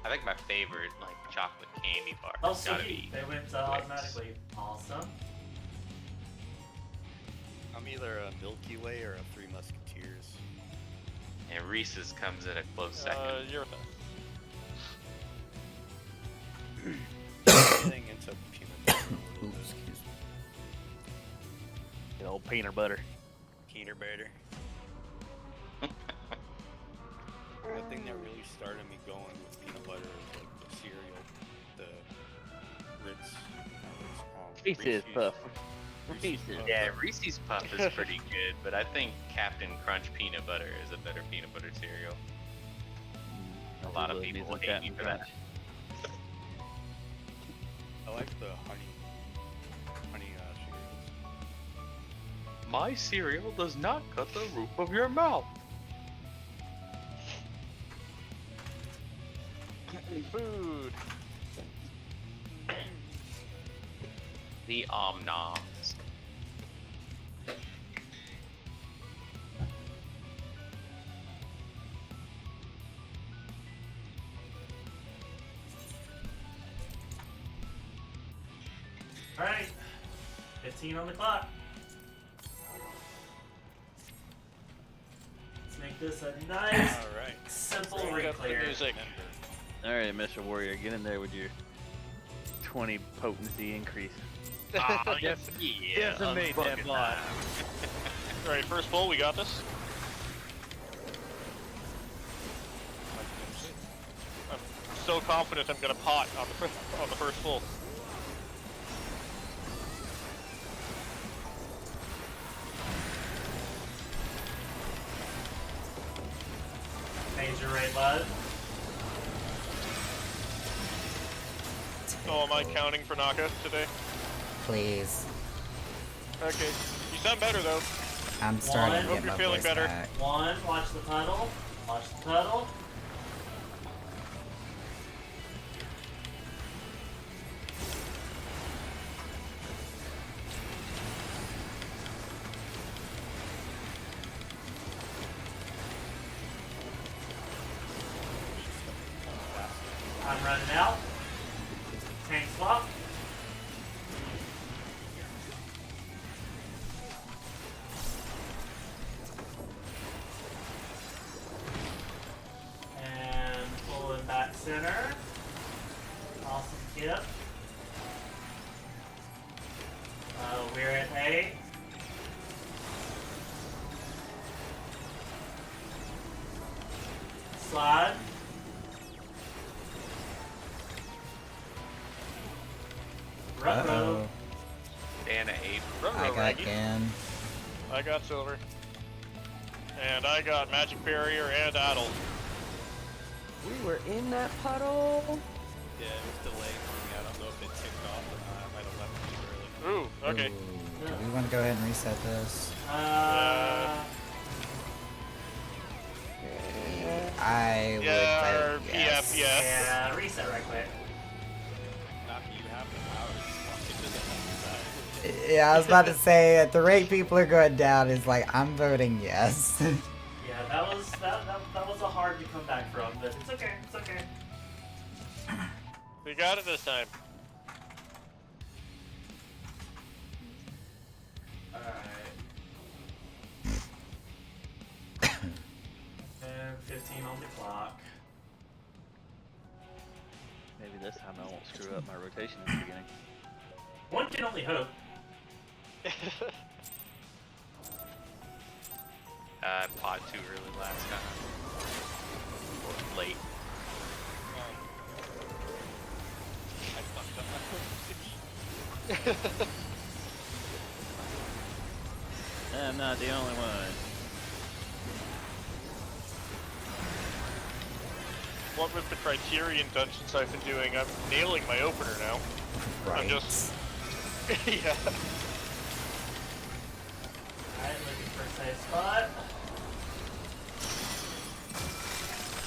I think my favorite like chocolate candy bar Oh, has gotta sweet. be. They went Twix. automatically. Awesome. I'm either a Milky Way or a Three Musketeers. And Reese's comes in a close second. You're Everything ends up peanut butter. a little bit. Excuse me. Good old peanut butter. Peanut butter. The thing that really started me going with peanut butter is like the cereal, the Ritz. Reese's Puff. Reese's Puff. Yeah, Reese's Puff is pretty good, but I think Captain Crunch peanut butter is a better peanut butter cereal. A lot of people hate me for that. I like the honey cereals. My cereal does not cut the roof of your mouth. food. The Omnoms. Alright. 15 on the clock. Let's make this a nice, Alright. simple Bring up the re-clear. music. Alright, Mr. Warrior, get in there with your 20 potency increase. Ah, Yes. yeah, Decimate that bot. Alright, first pull, we got this. I'm so confident I'm gonna pot on the first pull. Major rate bud. Oh, am I counting for knockout today? Please. Okay. You sound better though. I'm starting to Hope get you're my feeling voice better. back. One, watch the puddle. Watch the puddle. I'm running out. Tank swap. And pulling back center. Awesome kip. We're at 8. Slide. Ruh-roh. Uh-oh. Dana 8. I got Raggy. Dan. I got silver. And I got magic barrier and addle. We were in that puddle. Yeah, it was delayed for me. I don't know if it ticked off or not. I might have left too early. Ooh, okay. Ooh. Do we want to go ahead and reset this? I would Yeah, vote or yes. PF, yeah. Yeah, reset right quick. Knock, you have the power to walk into the other side. Yeah, I was about to say, at the rate people are going down, is like, I'm voting yes. Yeah, that was a hard to come back from, but it's okay, it's okay. We got it this time. Alright. And 15 on the clock. Maybe this time I won't screw up my rotation in the beginning. One can only hope. Pod too early last time. Or late. I fucked up my rotation. I'm not the only one. What with the Criterion dungeons I've been doing, I'm nailing my opener now. Right. I'm just... yeah. Alright, looking for a safe spot.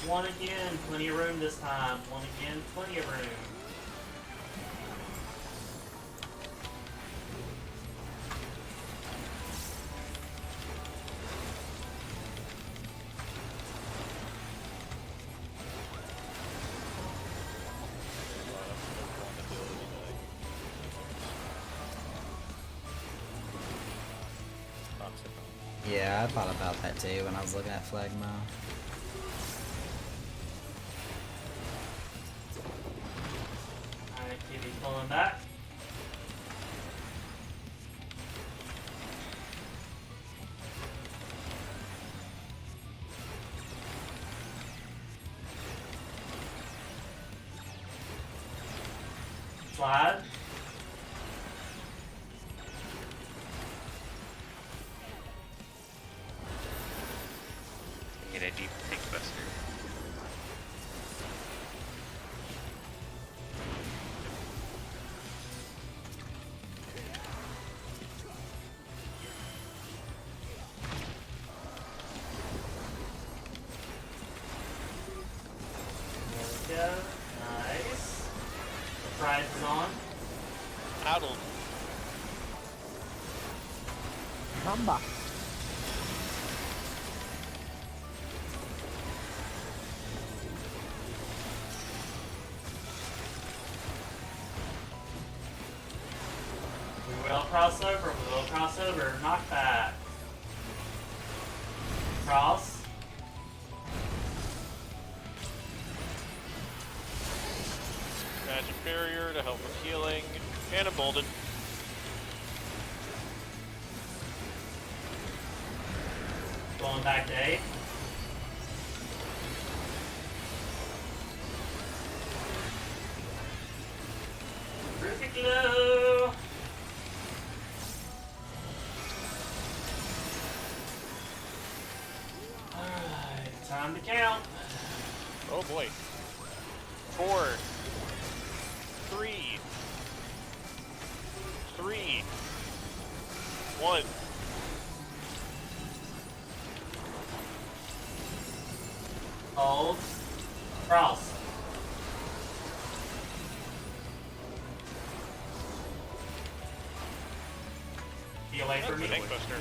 One again, plenty of room this time. One again, plenty of room. Yeah, I thought about that too when I was looking at Phlegma. Alright, Kitty pulling back. Slide. Get a deep take buster. There we go. Nice. Surprise is on. Addled. Mamba. We will cross over. We will cross over. Knockback. Cross. Magic barrier to help with healing. And emboldened. Going back to 8. Terrific glow. Alright, time to count. Oh boy. 4. 3. 3. 1. Hold. Cross. Be away That's from a me. tank buster.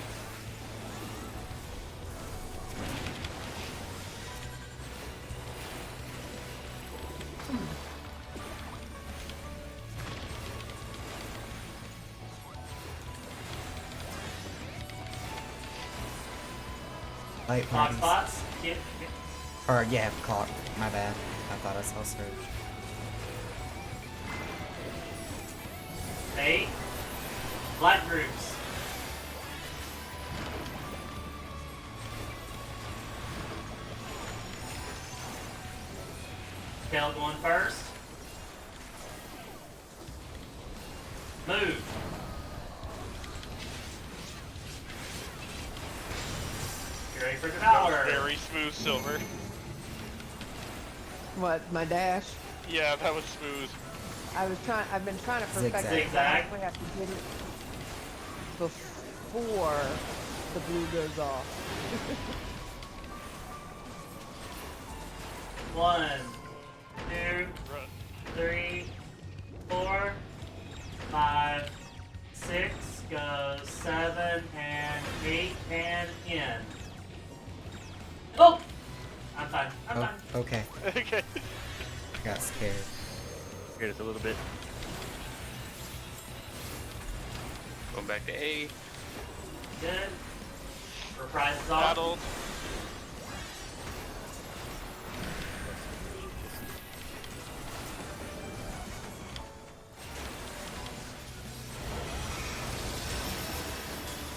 Light Hot parties. spots. Or, yeah, caught. My bad. I thought I saw Surge. 8. Black groups. Tail going first. Move. You ready for That Devour? was very smooth, Silver. What, my dash? Yeah, that was smooth. I've been trying to perfect Zigzag. it. I Zigzag. actually have to get it before the blue goes off. 1, 2, Run. 3, 4, 5, 6, go 7 and 8 and in. Oh! I'm fine. I'm Oh, fine. okay. Okay. I got scared. Scared us a little bit. Going back to A. Good. Reprise is off. Addled.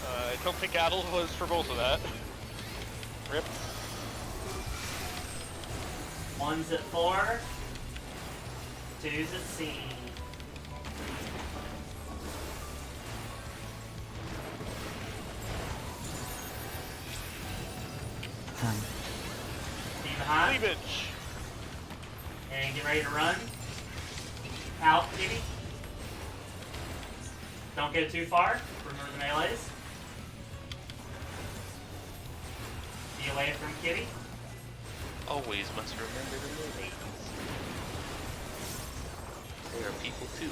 I don't think Addled was for both of that. Rip. 1's at 4. 2's at C. Hun. Be behind. Cleavage. And get ready to run. Out, Kitty. Don't get too far. Remember the melees. Be away from Kitty. Always must remember the ladies. They are people too.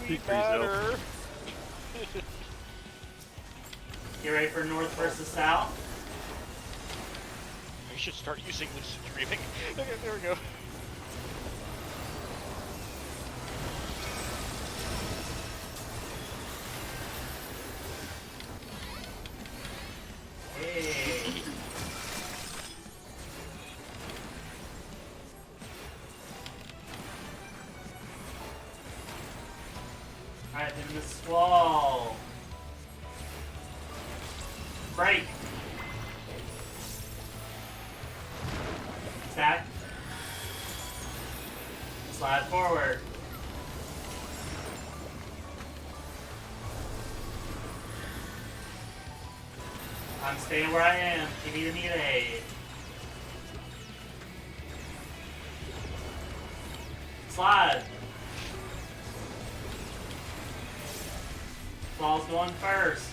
We Speak for yourself. matter. Get ready for north versus south. We should start using lucid dreaming. Okay, there we go. the squall. Break. Stack. Slide forward. I'm staying where I am. Give me the need aid. Slide. Ball's going first.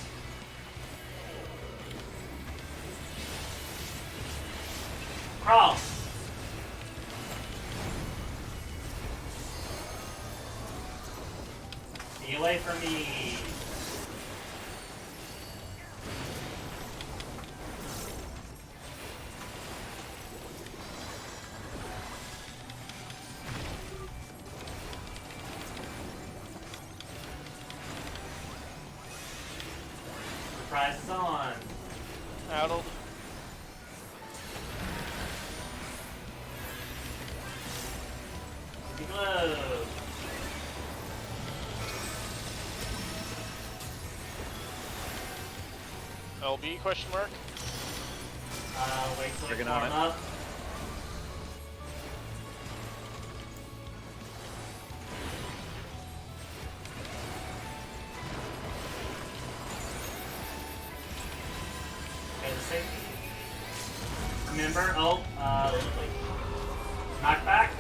Cross. Be away from me. Prize is on. Addled. Be glow. LB question mark. Wait till we Working form on it. up. Okay, the same. Remember, knockback.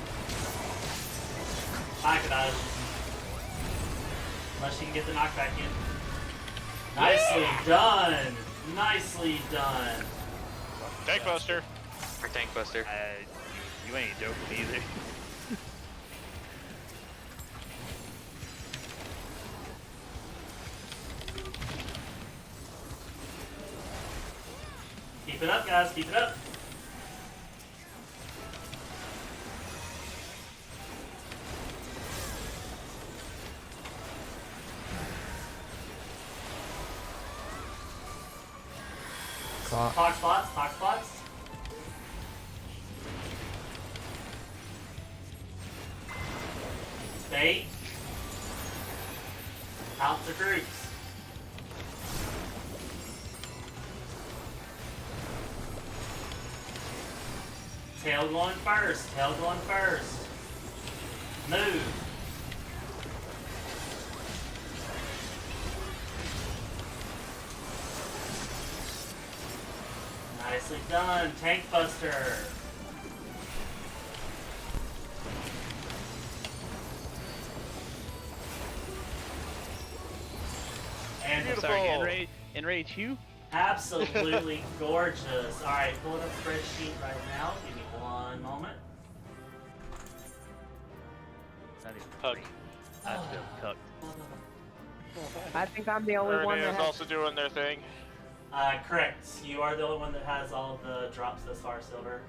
Knock it out. Unless you can get the knockback in. Nicely done. Nicely done. Tank buster. For Tank Buster. You ain't joking either. Keep it up, guys. Keep it up. Clock. Talk spots. Talk spots. Stay. Out to groups. Tail going first. Tail going first. Move. Nicely done. Tank Buster. And Beautiful. Sorry, enrage Hugh? absolutely gorgeous. Alright, pulling up the spreadsheet right now. Give me one moment. Not even Hug. I feel cucked. I think I'm the only one Ernie that is has. also doing their thing. Correct. You are the only one that has all of the drops thus far, Silver.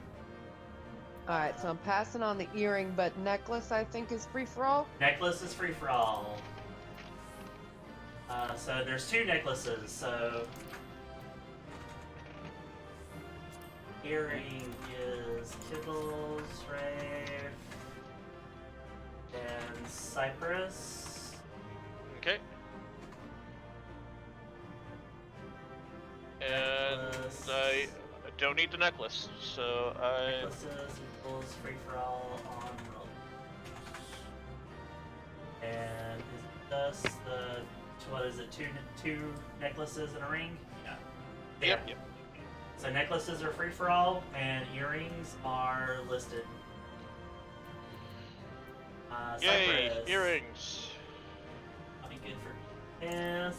Alright, so I'm passing on the earring, but necklace I think is free for all. Necklace is free for all. So there's two necklaces, so earring is Kittles, Rave, and Cypress. Okay. And Necklace. I don't need the necklace, so I. Necklaces equals free for all on roll. And is this the what is it? Two necklaces and a ring? Yeah. Yep. Yep. So necklaces are free for all, and earrings are listed. Yay! Cypress. Earrings. I'll be good for this.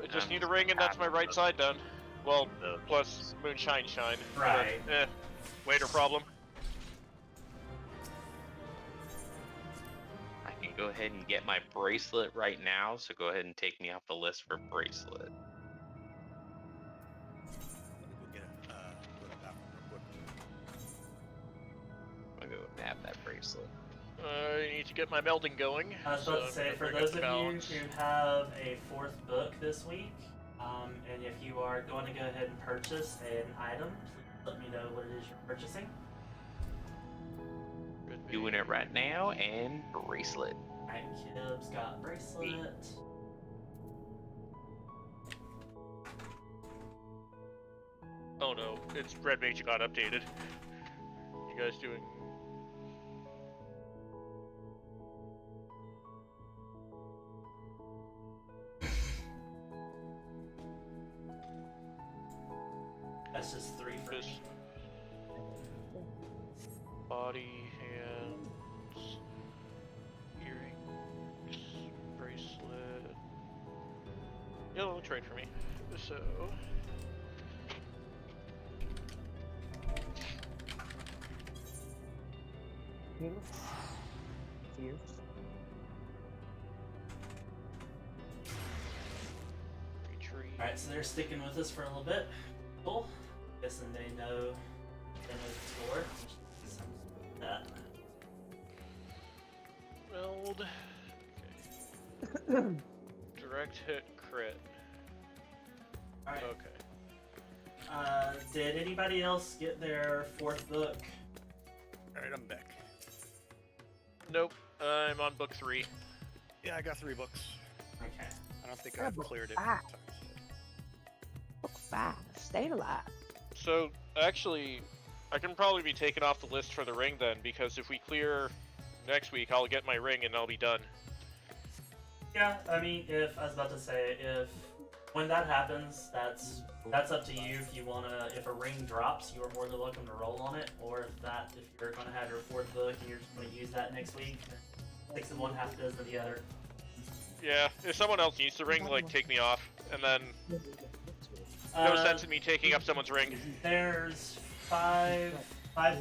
I just need a ring, and that's my right side done. Well, The- plus moonshine shine. Right. But, waiter problem. I can go ahead and get my bracelet right now, so go ahead and take me off the list for bracelet. I'm gonna go nab that bracelet. I need to get my melding going. I was so about to I'm say, gonna for bring up those the of balance. you who have a fourth book this week, and if you are going to go ahead and purchase an item, please let me know what it is you're purchasing. Doing it right now, and bracelet. Alright, Kib's got bracelet. Oh no, it's Red Mage got updated. You guys doing? That's just 3 for This me. body, hands, earrings, bracelet. Yellow trade for me. So. Retreat. Alright, so they're sticking with us for a little bit. Cool. Guessing they know the score. That. Build. Okay. Direct hit crit. Alright. Okay. Did anybody else get their 4th book? Alright, I'm back. Nope. I'm on book 3. Yeah, I got 3 books. Okay. I don't think Yeah, I've but cleared it ah. times. Bye. Staying alive. So actually, I can probably be taken off the list for the ring then, because if we clear next week, I'll get my ring and I'll be done. Yeah, I mean, if I was about to say, if when that happens, that's up to you. If you wanna, if a ring drops, you are more than welcome to roll on it. Or if you're gonna have your 4th book and you're just gonna use that next week, 6 of one, half a dozen of the other. Yeah, if someone else needs the ring, like take me off, and then no Uh, sense in me taking up someone's ring. There's five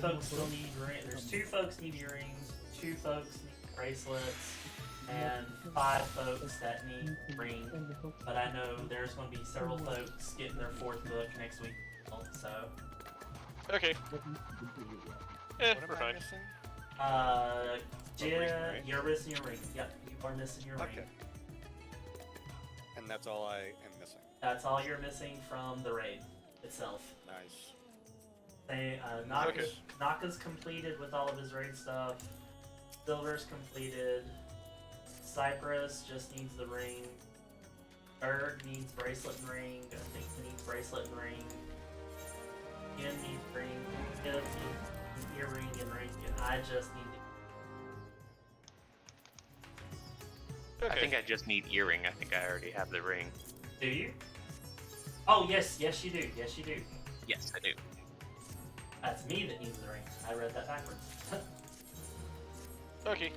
folks still need ring. There's 2 folks need earrings, 2 folks need bracelets, and 5 folks that need ring. But I know there's going to be several folks getting their 4th book next week. So, Okay. What am We're I fine. missing? Jia, right? you're missing your ring. Yep, you are missing your Okay. ring. And that's all I am missing. That's all you're missing from the raid itself. Nice. They, Naka's completed with all of his raid stuff. Silver's completed. Cypress just needs the ring. Berg needs bracelet and ring. I think he needs bracelet and ring. Yen needs ring. Kib needs earring and ring. And I just need Okay. I think I just need earring. I think I already have the ring. Do you? Oh, yes, yes you do. Yes you do. Yes, I do. That's me that needs the ring. I read that backwards. Okay.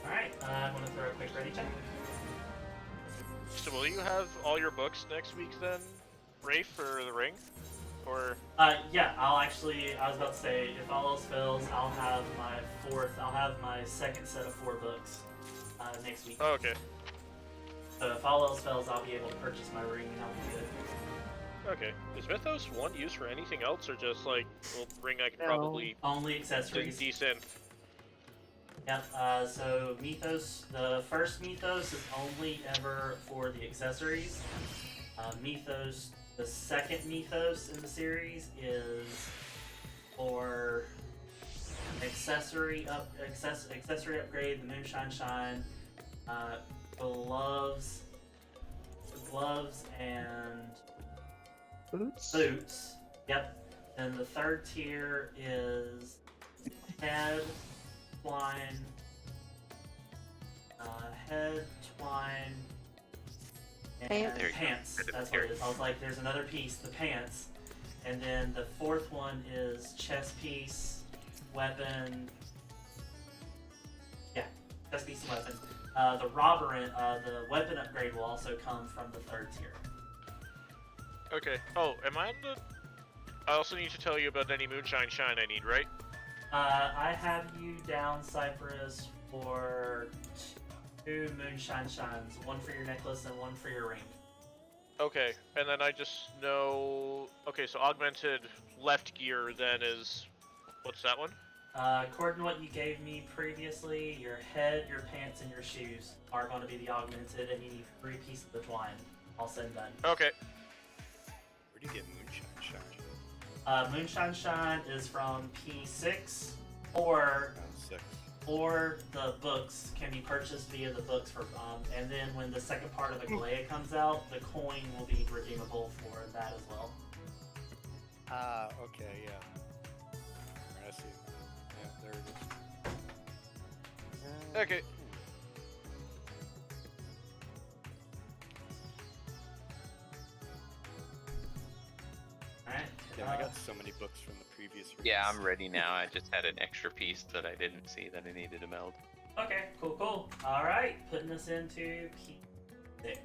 Alright, I'm gonna throw a quick ready check. So will you have all your books next week then, Rafe, for the ring? Or Yeah, I was about to say, if all else fails, I'll have my 2nd set of 4 books next week. oh, okay. So if all else fails, I'll be able to purchase my ring and I'll be good. Okay. Is Mythos 1 used for anything else, or just like, well, ring I could No. probably Only accessories. descend? Yep, so Mythos, the first Mythos is only ever for the accessories. Mythos, the 2nd Mythos in the series is for accessory upgrade, the Moonshine Shine, gloves and Boots. boots. Yep. Then the 3rd tier is head, twine, and Pants. There you go. pants. End of That's tier. what it is. I was like, there's another piece, the pants. And then the 4th one is chest piece, weapon. Yeah, chest piece and weapon. The weapon upgrade will also come from the 3rd tier. Okay. Oh, am I on the... I also need to tell you about any Moonshine Shine I need, right? I have you down, Cypress, for 2 Moonshine Shines. 1 for your necklace and 1 for your ring. Okay, and then I just know... Okay, so augmented left gear then is... What's that one? According to what you gave me previously, your head, your pants, and your shoes are going to be the augmented, and you need 3 pieces of the twine. All said and done. Okay. Where do you get Moonshine Shine? Moonshine Shine is from P6 or Round 6. or the books can be purchased via the books for and then when the second part of the Galea comes out, the coin will be redeemable for that as well. Ah, okay, yeah. Alright, I see. Yeah, there it is. Okay. Alright. Yeah, I got so many books from the previous reads. Yeah, I'm ready now. I just had an extra piece that I didn't see that I needed to meld. Okay, cool. Alright, putting us into P6.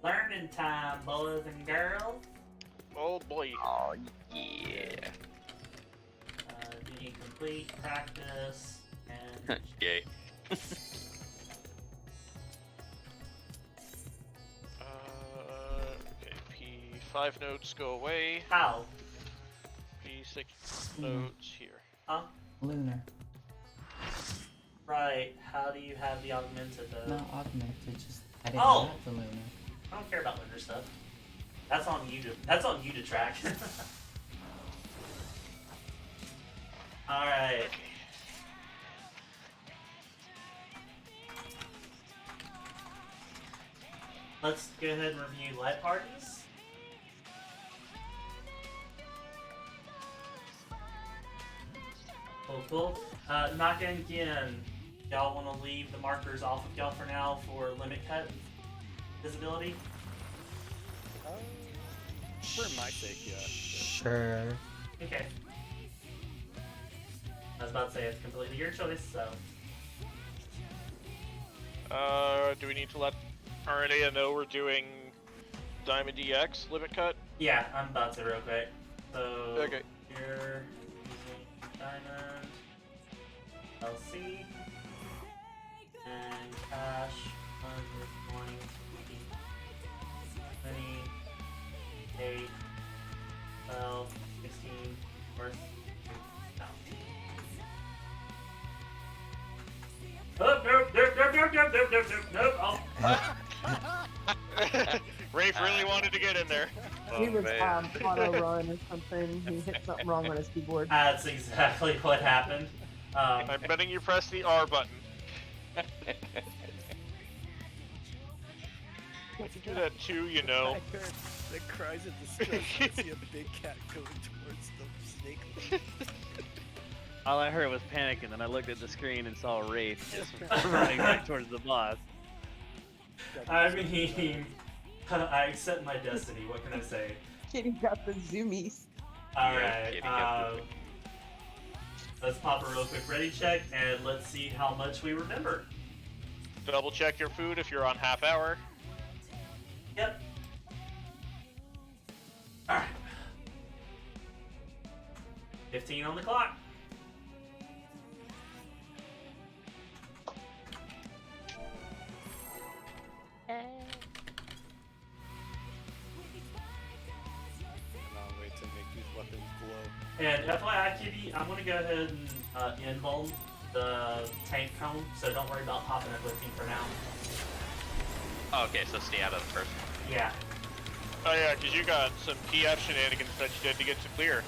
Learning time, boys and girls. Oh boy. Oh yeah. Duty complete, practice, and Yay. Okay, P5 notes go away. how? P6 notes here. Huh? Lunar. Right, how do you have the augmented though? Not augmented, just I didn't Oh! have the lunar. I don't care about lunar stuff. That's on you to track. Alright. Let's go ahead and review light parties. Cool. Not gonna again. Y'all want to leave the markers off of y'all for now for limit cut visibility? For my sake, yeah. Sure. Okay. I was about to say it's completely your choice, so. Do we need to let RNA know we're doing Diamond DX limit cut? Yeah, I'm about to real quick. So. Okay. You're using Diamond LC and cash 120, 8, 12, 16 worth. No. Nope. Oh. Rafe really wanted to get in there. He was man. auto run or something. He hit something wrong on his keyboard. That's exactly what happened. I'm betting you press the R button. If you do that too, you know. I heard the cries of distress. I see a big cat going towards the snake. All I heard was panic, and then I looked at the screen and saw Wraith just running back towards the boss. I mean, I accept my destiny. What can I say? Kitty got the zoomies. Alright, Kitty got the let's pop a real quick ready check and let's see how much we remember. Double check your food if you're on half hour. Yep. Alright. 15 on the clock. Cannot wait to make these weapons glow. And FYI, Kitty, I'm gonna go ahead and invuln the tank cone, so don't worry about popping it with me for now. Okay, so stay out of the first one. Yeah. Oh yeah, because you got some PF shenanigans that you did to get to clear.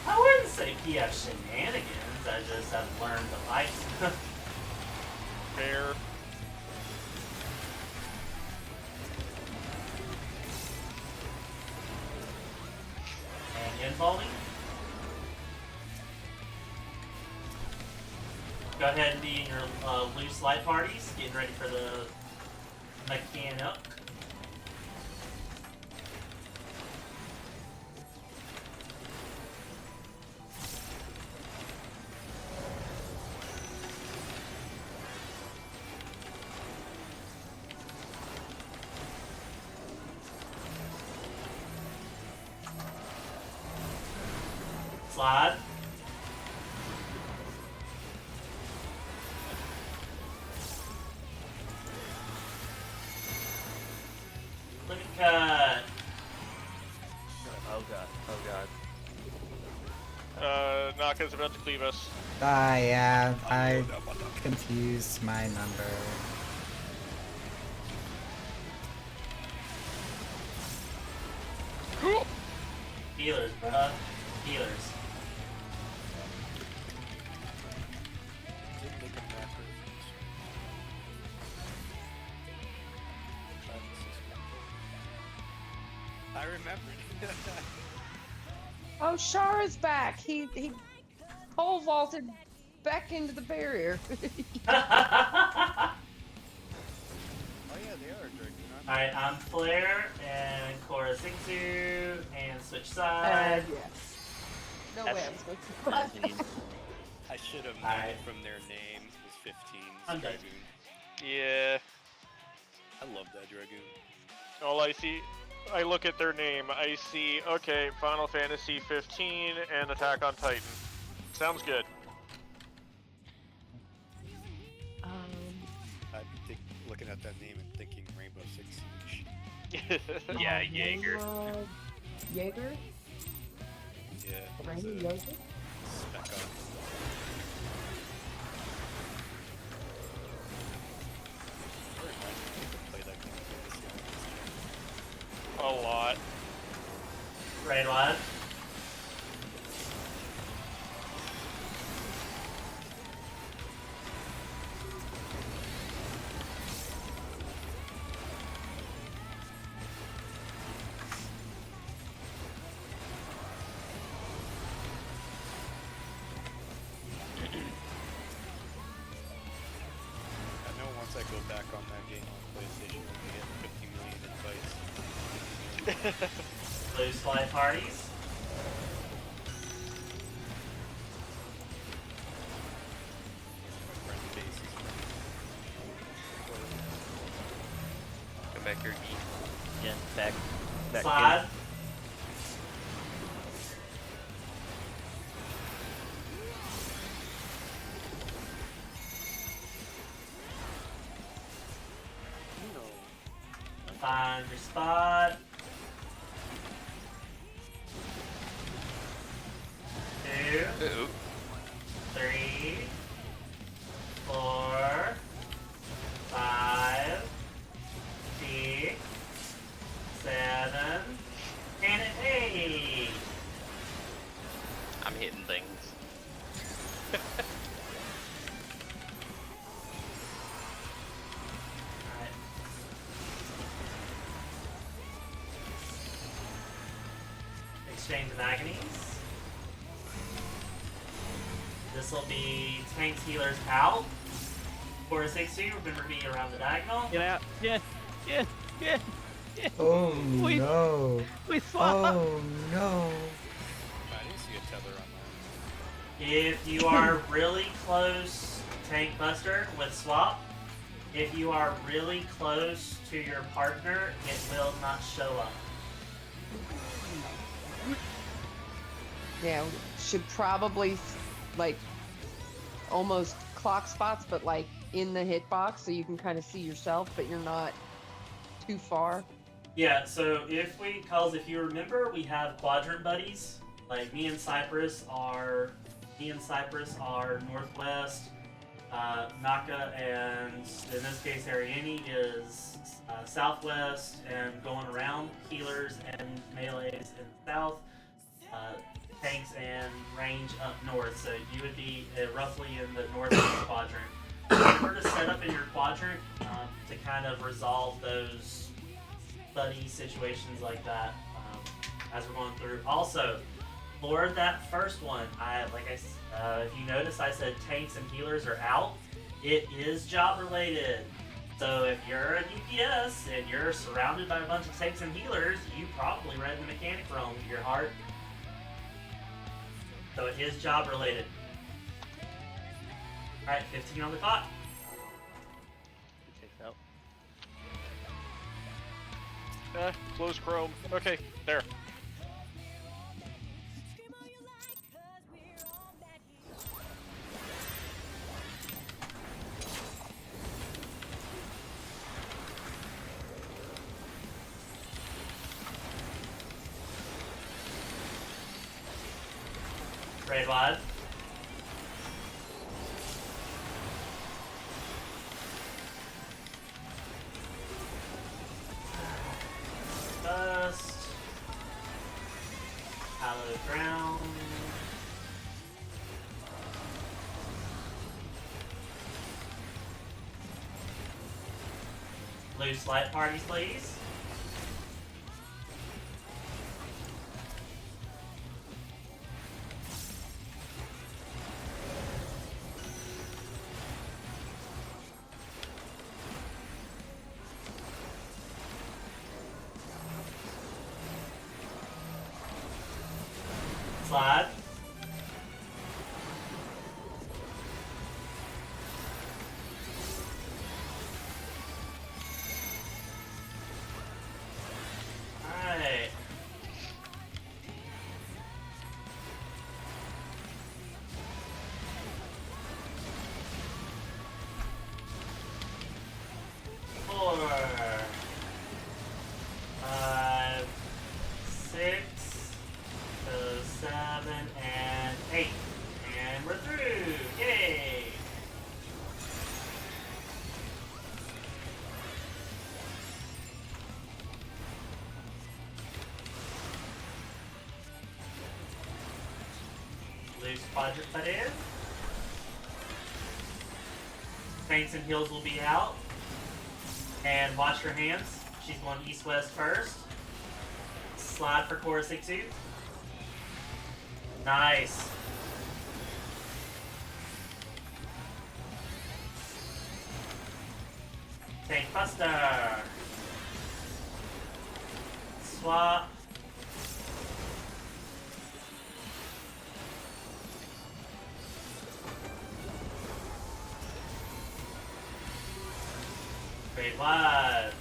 I wouldn't say PF shenanigans, I just have learned to like. Fair. And invulning. Go ahead and be in your loose light parties, getting ready for the mechanic. Slide. Limit cut. Oh god, oh god. Naka's about to cleave us. Yeah, I confused my number. Cool. Healers, bruh. Healers. Didn't look at macros. I remembered. Oh, Shara's back. He pole vaulted back into the barrier. Oh yeah, they are Dragoon. Alright, I'm Flare and Korra Singsu and switch sides. Yeah. No That's- way I'm supposed That's to. an easy- I should have known Alright. it from their name. It was 15. I'm done. Dragoon. Yeah. I love that Dragoon. All I see, I look at their name. I see, okay, Final Fantasy 15 and Attack on Titan. Sounds good. I'd be looking at that name and thinking Rainbow Six Siege. Yeah, Jaeger. Jaeger? Yeah. it was Randy a Jaeger? spec ops. Very nice to play that game with this young. A lot. Right, what? I know once I go back on that game on PlayStation, I'm gonna get 50 million invites. Blue slide parties. My friend base is Come back here, geek. Yeah, back. Slide. Find your spot. 2, Ooh. 3, 4, 5, 6, 7, and an 8. I'm hitting things. Alright. Exchange of agonies. This will be tanks, healers out. 4 6 2, remember to be around the diagonal. Get out. Yeah. Oh We- no. We swap. Oh no. I didn't see a tether on that. If you are really close, tank buster with swap. If you are really close to your partner, it will not show up. Yeah, should probably like almost clock spots, but like in the hitbox so you can kind of see yourself, but you're not too far. Yeah, so if you remember, we have quadrant buddies. Like me and Cypress are northwest. Naka and in this case Ariane is southwest and going around. Healers and melees in the south. Tanks and range up north. So you would be roughly in the northeast quadrant. Remember to set up in your quadrant to kind of resolve those buddy situations like that as we're going through. Also, for that first one, if you notice, I said tanks and healers are out. It is job related. So if you're a DPS and you're surrounded by a bunch of tanks and healers, you probably read the mechanic wrong with your heart. So it is job related. Alright, 15 on the clock. Takes out. Close Chrome. Okay, there. Raid wide. Bust. ground. Loose light parties, please. Slide. Alright. Four. 5, 6. So 7 and 8. And we're through! Yay! Loose quadrant put in. Feints and heels will be out. And watch your hands. She's going east-west first. Slide for Chorus 6-2. Nice. Tank Buster. Swap. Great wide.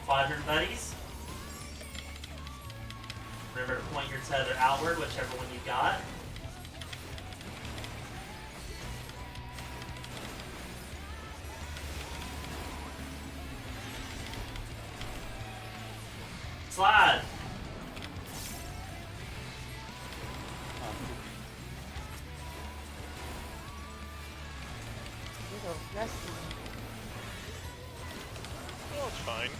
Quadrant buddies. Remember to point your tether outward, whichever one you got. Slide. Oh, it's fine.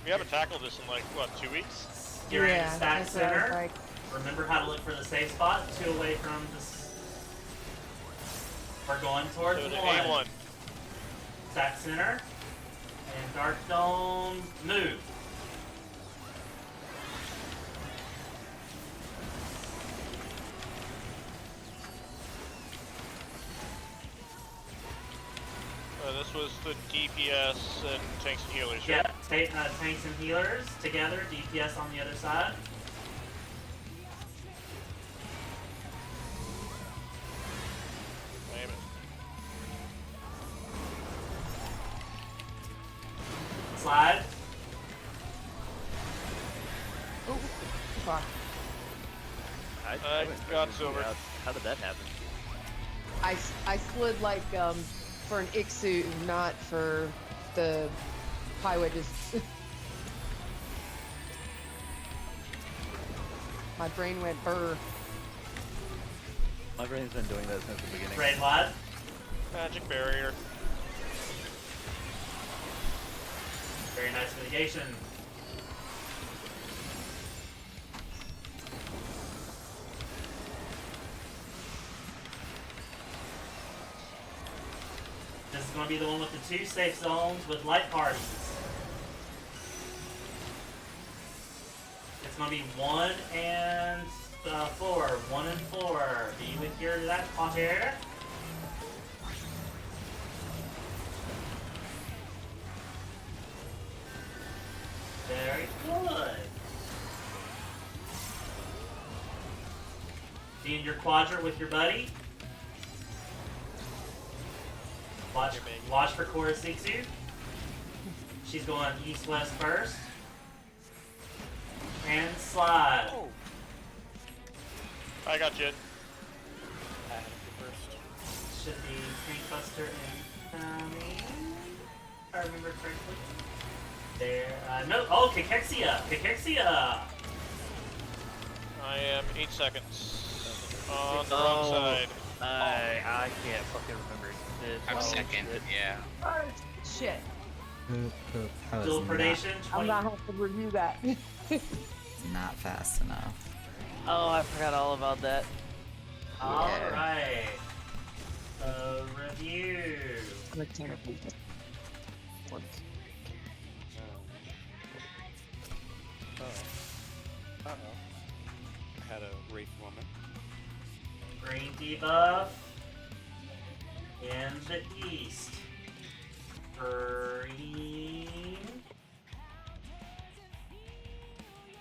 We haven't tackled this in like, what, 2 weeks? You're in Yeah, stack that's what I was center. like. Remember how to look for the safe spot. 2 away from this. We're going towards So to 1. A1. Stack center. And Dark Dome, move. This was the DPS and tanks and healers, Yeah, right? tanks and healers together. DPS on the other side. Name it. Slide. Oh, fuck. I got silver. How did that happen? I slid like for an Ixu, not for the high wedges. My brain went burr. My brain's been doing that since the beginning. Raid wide. Magic barrier. Very nice mitigation. This is going to be the one with the 2 safe zones with light parties. It's going to be 1 and 4. 1 and 4. Be with your left here. Very good. Be in your quadrant with your buddy. Watch for Chorus 6-2. She's going east-west first. And slide. Oh. I got Jid. I have to first. Should be Tank Buster and Tommy. If I remember correctly. There. No. Oh, Cachexia. Cachexia. I am 8 seconds. On the wrong Oh. side. I can't fucking remember. I'm Oh, second. shit. Yeah. Oh, shit. Oop, oop. I was Dual predation, I'm 20. gonna have to review that. not fast enough. Oh, I forgot all about that. Alright. So, review. I'm a terrible. Once. Uh-oh. I had a Wraith woman. Green debuff in the east. Green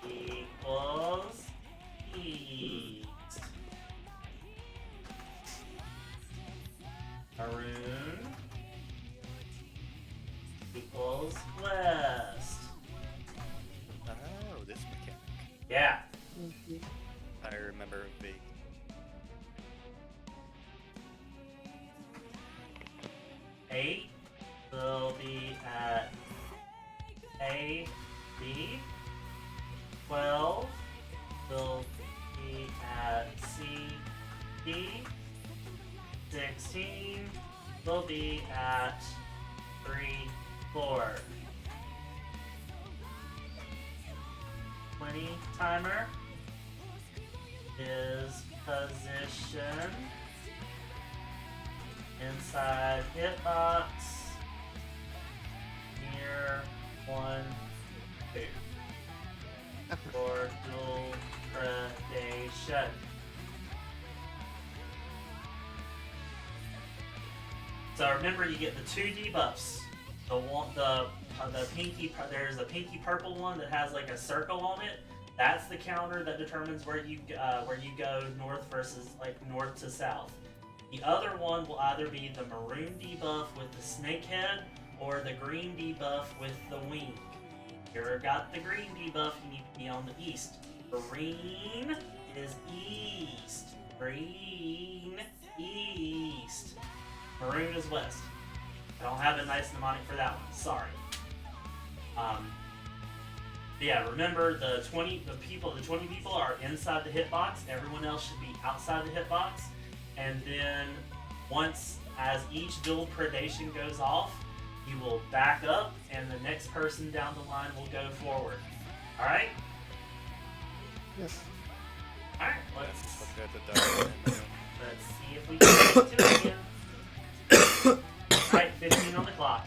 equals east. Maroon equals west. Oh, this mechanic. Yeah. I remember vague. Eight will be at A, B. 12 will be at C, D. 16 will be at 3, 4. 20 timer is position inside hitbox near 1, 2 for dual predation. So remember, you get the 2 debuffs. The pinky, there's a pinky purple one that has like a circle on it. That's the counter that determines where you go north versus like north to south. The other one will either be the maroon debuff with the snake head or the green debuff with the wing. If you've got the green debuff, you need to be on the east. Green is east. Green, east. Maroon is west. I don't have a nice mnemonic for that one. Sorry. Yeah, remember the 20 people are inside the hitbox. Everyone else should be outside the hitbox. And then as each dual predation goes off, you will back up, and the next person down the line will go forward. All right. Yes. All right. Look at the diagram. Let's see if we can get to it again. Right, 15 on the clock.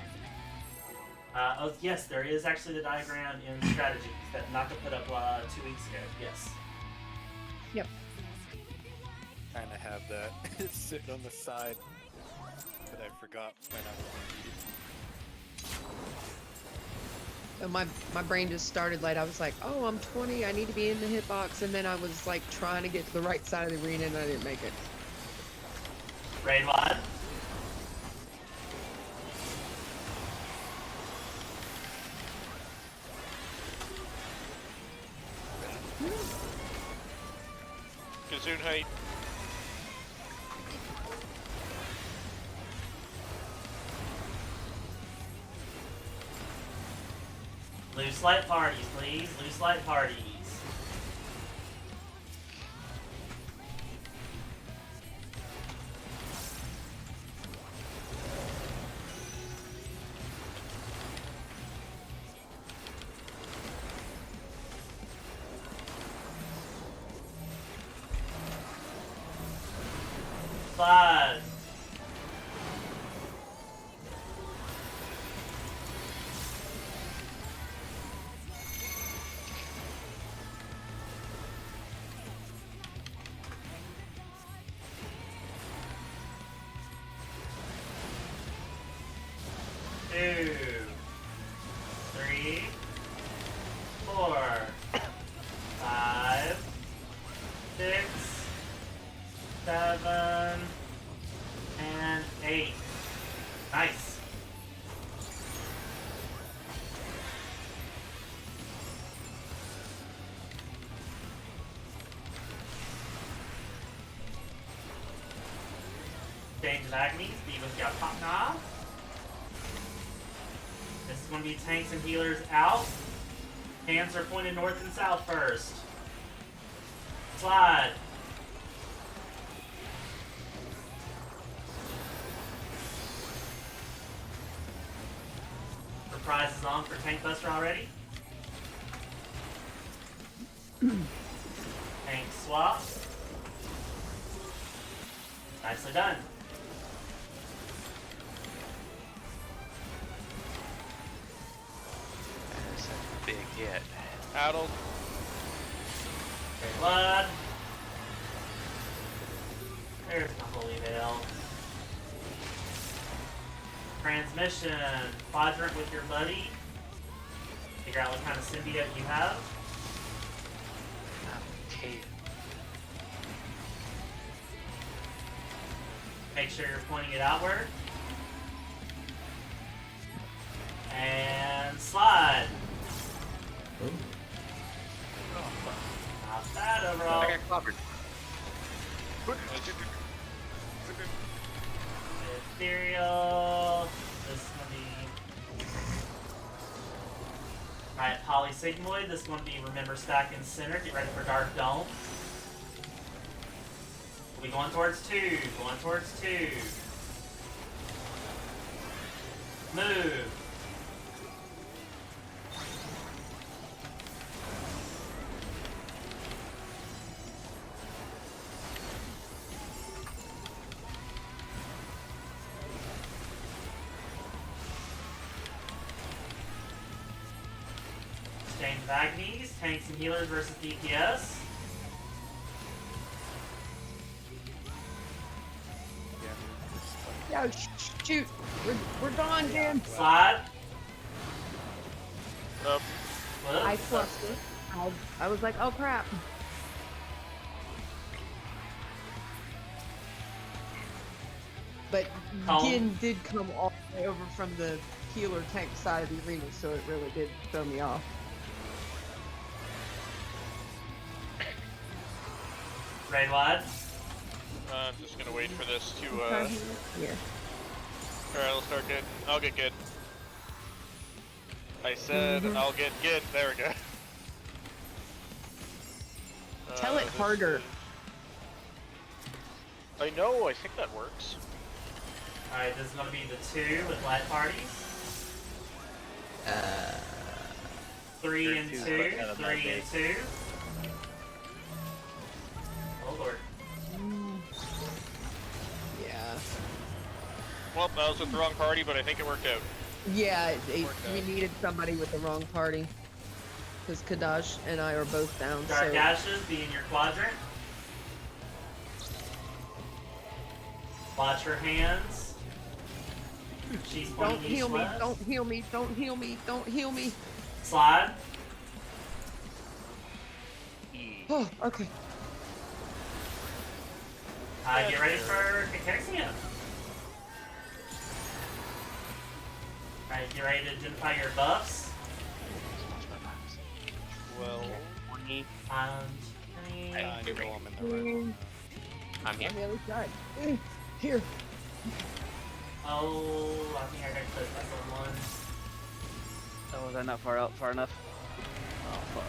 Oh, yes, there is actually the diagram in strategies that Naka put up 2 weeks ago. Yes. Yep. Kind of have that sit on the side, but I forgot when I was. My brain just started like, I was like, oh, I'm 20, I need to be in the hitbox, and then I was like trying to get to the right side of the arena and I didn't make it. Raid wide. Gesundheit. Loose light parties, please. Loose light parties. Five. Two, 3, 4, 5, 6, 7, and 8. Nice. Change of Agnes, be with your partner. This is going to be tanks and healers out. Hands are pointed north and south first. Slide. prizes on for Tank Buster already. Tank swap. Nicely done. That's a big hit. Addled. Great blood. There's my holy veil. Transmission. Quadrant with your buddy. Figure out what kind of symbiote you have. Okay. Make sure you're pointing it outward. And slide. Not bad overall. I got clobbered. Ethereal. This is gonna be. Alright, Polysigmoid. This is gonna be Remember Stack in Center. Get ready for Dark Dome. We'll be going towards 2. Going towards 2. Move. Exchange of Agnes, tanks and healers versus DPS. Yo, shoot. We're gone, Jim. Slide. Up. Whoops. I flustered. I was like, oh crap. But Oh. Gin did come all the way over from the healer tank side of the arena, so it really did throw me off. Raid wide. I'm just gonna wait for this to, Yeah. Alright, let's start good. I'll get good. I said I'll get good. There we go. Tell it this harder. is- I know, I think that works. Alright, this is gonna be the 2 with light parties. 3 and 2. There's 2 kind of 3 and 2. Oh lord. Yeah. Well, that was with the wrong party, but I think it worked out. Yeah, Worked we out. needed somebody with the wrong party. Because Kadash and I are both down, Dark so... Ashes be in your quadrant. Watch her hands. She's Don't pointing heal east me, west. don't heal me, don't heal me, don't heal me. Slide. Oh, okay. Get ready for Cachexia. Alright, get ready to identify your buffs. Well, 20. And I know I'm in the right. I'm here. On the other side. Here. oh, I think I got clipped by someone. Oh, was I not far out far enough? Oh, fuck.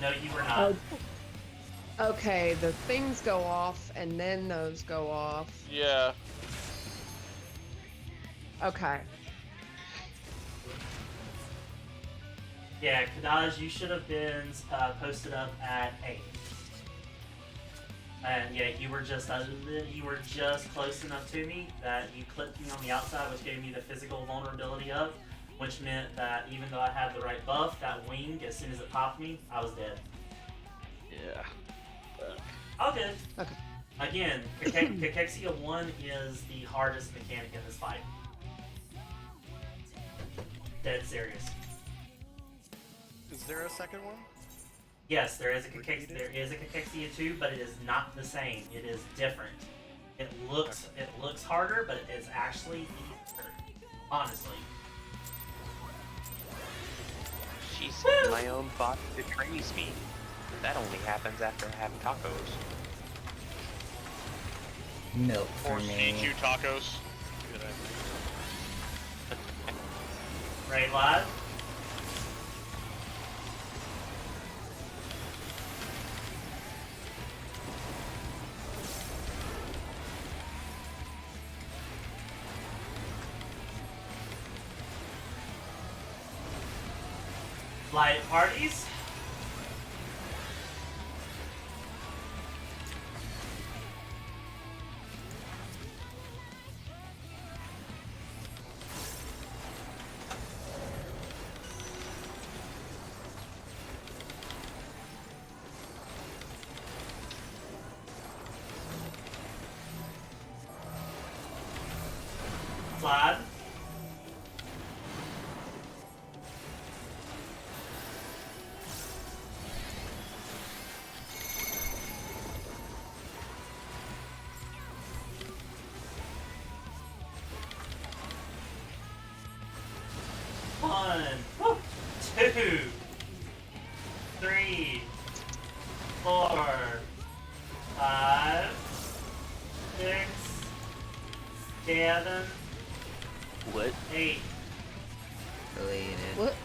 No, you were not. Okay, the things go off, and then those go off. Yeah. Okay. Yeah, Kadaj, you should have been posted up at 8. And yeah, you were just close enough to me that you clipped me on the outside, which gave me the physical vulnerability of, which meant that even though I had the right buff, that wing, as soon as it popped me, I was dead. Yeah. All good. Okay. Again, Cachexia 1 is the hardest mechanic in this fight. Dead serious. Is there a second one? Yes, there is a Cachexia 2, but it is not the same. It is different. It looks harder, but it is actually easier. Honestly. She said my own bot betrays me. That only happens after I have tacos. Milk for Or me. CQ tacos. Good idea. Raid live. Light parties. Slide. One, woo, 2, 3, 4, 5, 6, 7, What? 8. Deleted. What?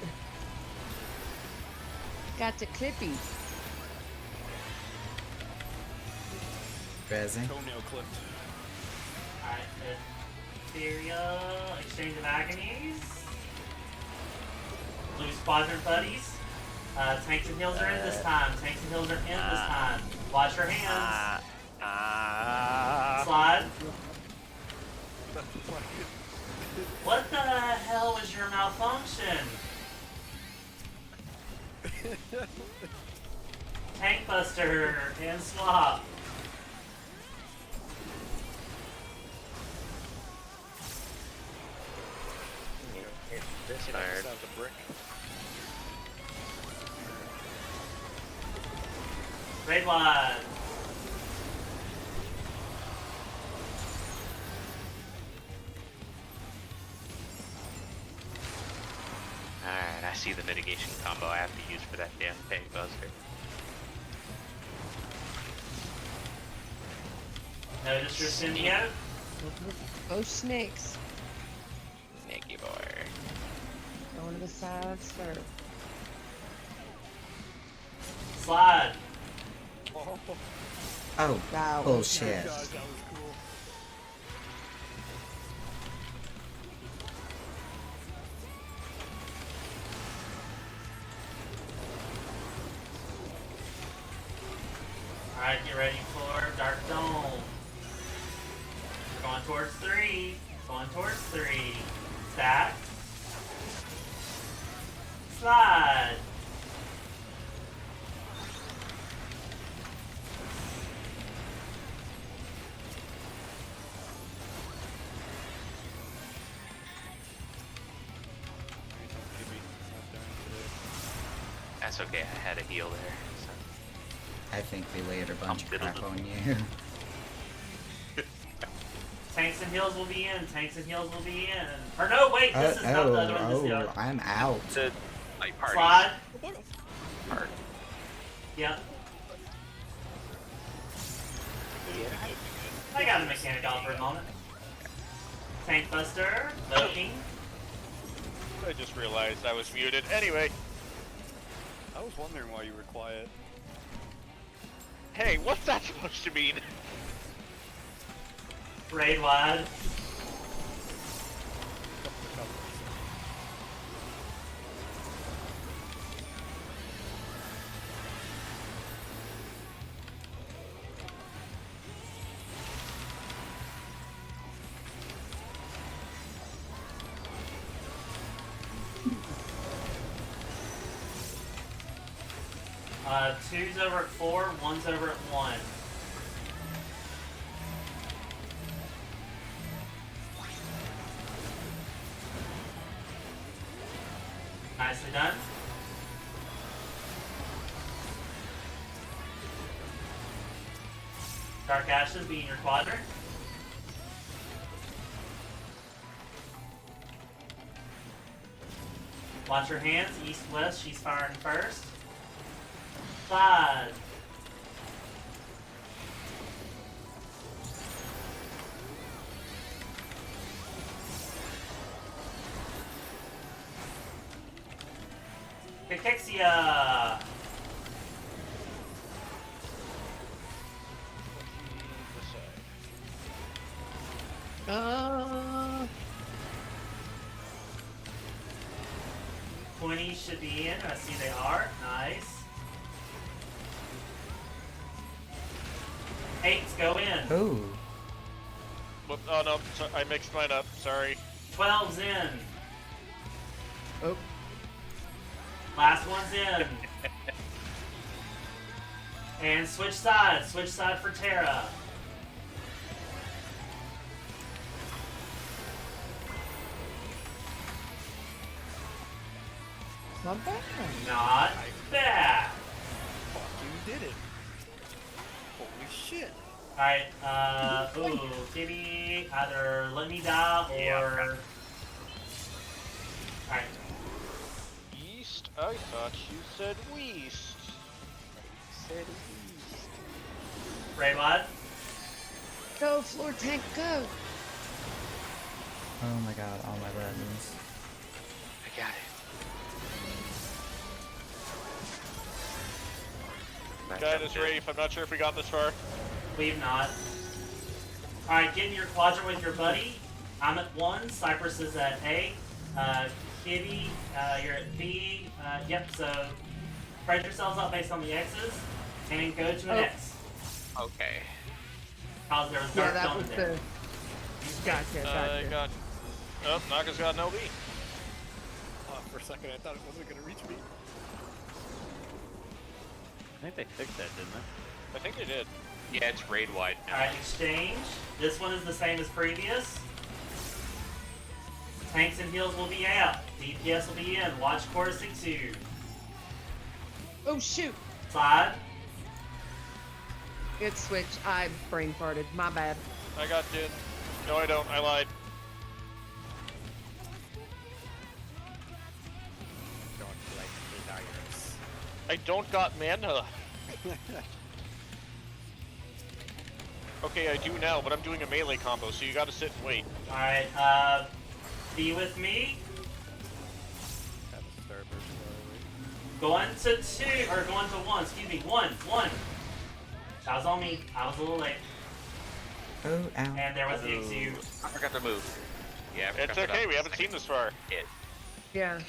Got the clippy. Busy. Toenail clipped. Alright, Ethereal, Exchange of Agonies. Blue Squadron Buddies. Tanks and Heals are in this time. Tanks and Heals are in this time. Watch your hands. Slide. What the hell was your malfunction? Tank Buster and swap. This Hit fired. us out the brick. Raid one. Alright, I see the mitigation combo I have to use for that damn tank buster. Notice your symbiote. Go snakes. Snaky boy. Going to the side, sir. Slide. Oh, Wow. bullshit. God, that was cool. Alright, get ready for Dark Dome. We're going towards 3. Going towards 3. Stack. Slide. Give me not done today. That's okay, I had a heal there. So. I think we laid a bunch of crap diddle-diddle. on you. Tanks and Heals will be in. Tanks and Heals will be in. Or no, wait, this is not the other one. This is the other. I'm out. The light parties. Slide. Part. Yep. I got a mechanic off for a moment. Tank Buster. Voting. I just realized I was muted. Anyway, I was wondering why you were quiet. hey, what's that supposed to mean? Raid wide. Two's over at 4, one's over at 1. Nicely done. Dark Ashes being your quadrant. Watch your hands, east, west, she's firing first. Slide. Cachexia. Uh, 20 should should be in. I see they are. Nice. 8s go in. Ooh. Whoop, oh no, I mixed mine up. Sorry. 12's in. Oh, Last one's in. And switch side. Switch side for Terra. not bad. Not bad. Fucking did it. Holy shit. Alright, ooh, Kitty, either let me die or... Yeah. Alright, East? I thought you said west. Said east. Raywad. Go, floor tank, go. Oh my god, all my buttons. I got it. Guy is Rafe. I'm not sure if we got this far. We've not. Alright, get in your quadrant with your buddy. I'm at 1, Cypress is at A. Kitty, you're at B. Yep, so spread yourselves out based on the X's and go to an Oh. X. Okay. Because there was Yeah, dark that zone was there. the. Gotcha, I gotcha. got. Oh, Naka's got an LB. For a second, I thought it wasn't gonna reach me. I think they fixed that, didn't they? I think they did. Yeah, it's raid wide now. Alright, exchange. This one is the same as previous. Tanks and heals will be out. DPS will be in. Watch course 6-2. Oh shoot! Slide. Good switch. I brain farted. My bad. I got Din. No, I don't. I lied. Don't like the diaries. I don't got mana. Okay, I do now, but I'm doing a melee combo, so you gotta sit and wait. Alright, be with me. Have a starburst. Going to 2, or going to 1, excuse me, 1. That was on me. I was a little late. Oh, ow. And there was the exu. I forgot to move. Yeah, I forgot It's to okay, move. we haven't seen this far. Yeah.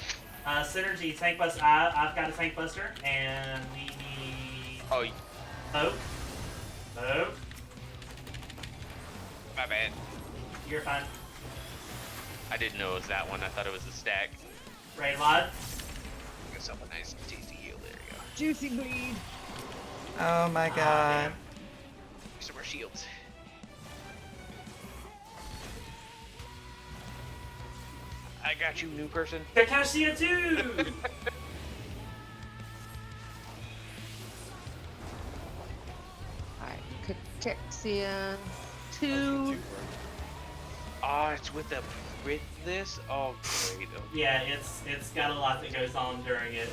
Synergy, tank buster. I've got a tank buster, and we need Oh, Oak. Oak, my bad. you're fine. I didn't know it was that one. I thought it was the stack. Raylod. Get myself a nice tasty heal. There you go. Juicy bleed. Oh my god. Some more shields. I got you, new person. Kakashia 2! Alright, Cachexia Oh, 2. Oh, it's with this. Oh, great. Okay. Yeah, it's got a lot that goes on during it.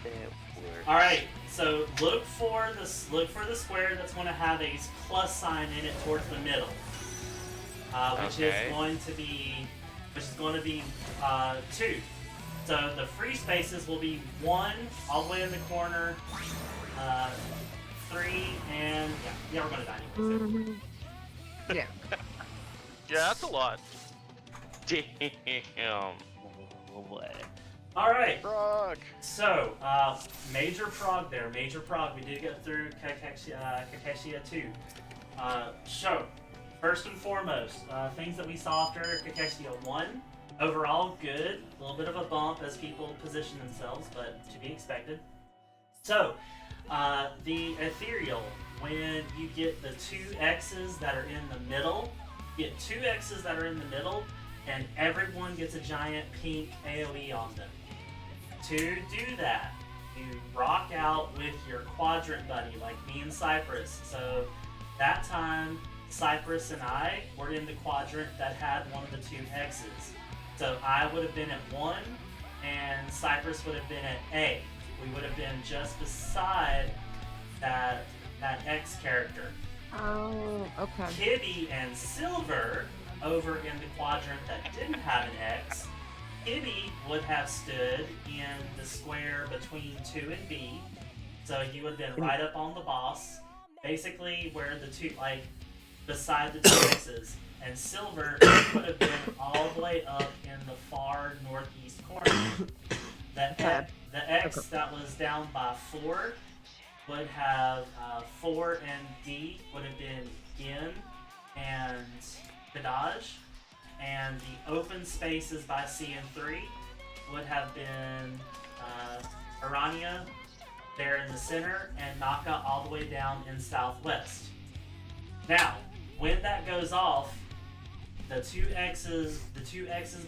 That works. All right, so look for the square that's going to have a plus sign in it towards the middle, which Okay. is going to be 2. So the free spaces will be 1 all the way in the corner, 3, and yeah, we're going to die. Anyway, Mhm. Yeah. Yeah, that's a lot. Damn. Oh boy. All right. Frog. So, major prog there, major prog. We did get through Kakeshia 2. So, first and foremost, things that we saw after Kakeshia 1. Overall, good. A little bit of a bump as people position themselves, but to be expected. So, the Ethereal, when you get the 2 X's that are in the middle, get 2 X's that are in the middle, and everyone gets a giant pink AoE on them. To do that, you rock out with your quadrant buddy, like me and Cypress. So that time, Cypress and I were in the quadrant that had one of the 2 X's. So I would have been at 1, and Cypress would have been at A. We would have been just beside that X character. Oh, okay. Kitty and Silver over in the quadrant that didn't have an X. Kitty would have stood in the square between 2 and B, so you would have been right up on the boss, basically where the 2, like, beside the 2 X's. And Silver would have been all the way up in the far northeast corner. The X that was down by 4 would have 4 and D would have been Gin and Kadaj, and the open spaces by C and 3 would have been Arania there in the center and Naka all the way down in southwest. Now, when that goes off, the two X's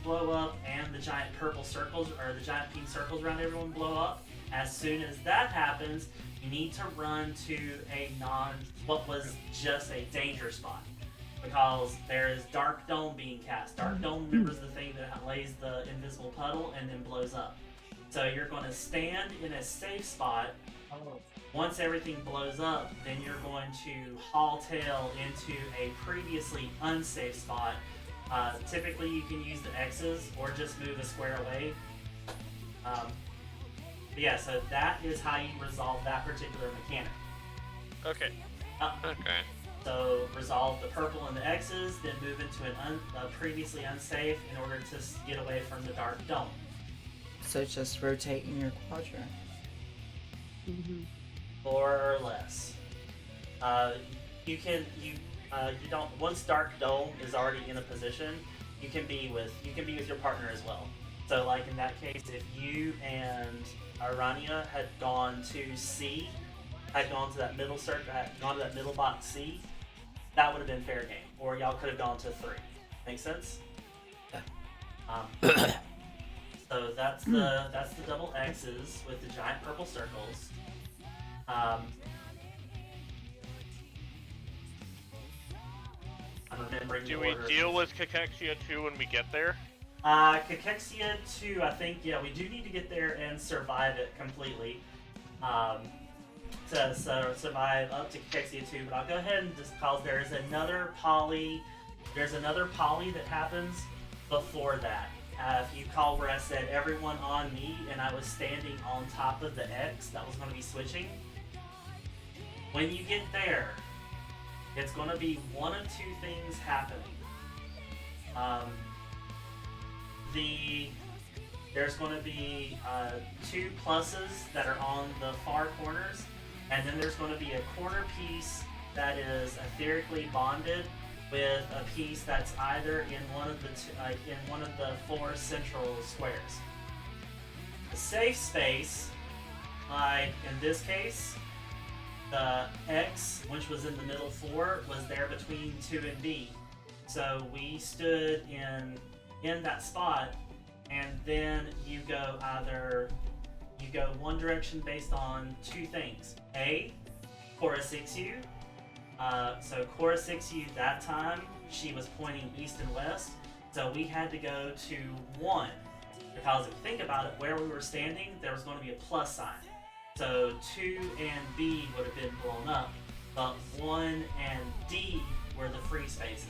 blow up and the giant purple circles or the giant pink circles around everyone blow up. As soon as that happens, you need to run to what was just a danger spot, because there is Dark Dome being cast. Dark Dome, remembers, the thing that lays the invisible puddle and then blows up. So you're going to stand in a safe spot. Once everything blows up, then you're going to haul tail into a previously unsafe spot. Typically you can use the X's or just move a square away. But yeah, so that is how you resolve that particular mechanic. Okay. Okay. So resolve the purple and the X's, then move into a previously unsafe in order to get away from the Dark Dome. So just rotating your quadrant. More or less. You don't, once Dark Dome is already in a position, you can be with your partner as well. So like in that case, if you and Arania had gone to C, had gone to that middle circle, had gone to that middle box C, that would have been fair game. Or y'all could have gone to 3. Make sense? So that's the double X's with the giant purple circles. I'm remembering Do the we order. deal with Cachexia 2 when we get there? Cachexia 2, I think, yeah, we do need to get there and survive it completely. To survive up to Cachexia 2, but I'll go ahead and just, cause there's another poly that happens before that. If you call where I said everyone on me and I was standing on top of the X that was going to be switching, when you get there, it's going to be one of two things happening. There's going to be 2 pluses that are on the far corners, and then there's going to be a corner piece that is etherically bonded with a piece that's either in one of the 4 central squares. The safe space, like in this case, the X, which was in the middle 4, was there between 2 and B. So we stood in that spot, and then you go one direction based on 2 things. A, Cora 6U. So Cora 6U that time, she was pointing east and west, so we had to go to 1. Because if you think about it, where we were standing, there was going to be a plus sign. So 2 and B would have been blown up, but 1 and D were the free spaces.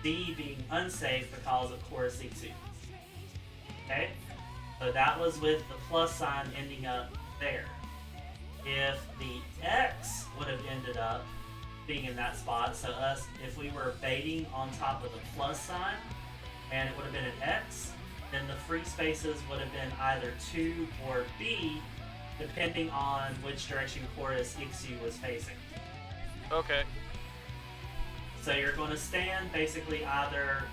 D being unsafe because of Cora 6U. Okay? So that was with the plus sign ending up there. If the X would have ended up being in that spot, so if we were baiting on top of the plus sign, and it would have been an X, then the free spaces would have been either 2 or B, depending on which direction Cora 6U was facing. Okay. So you're going to stand basically either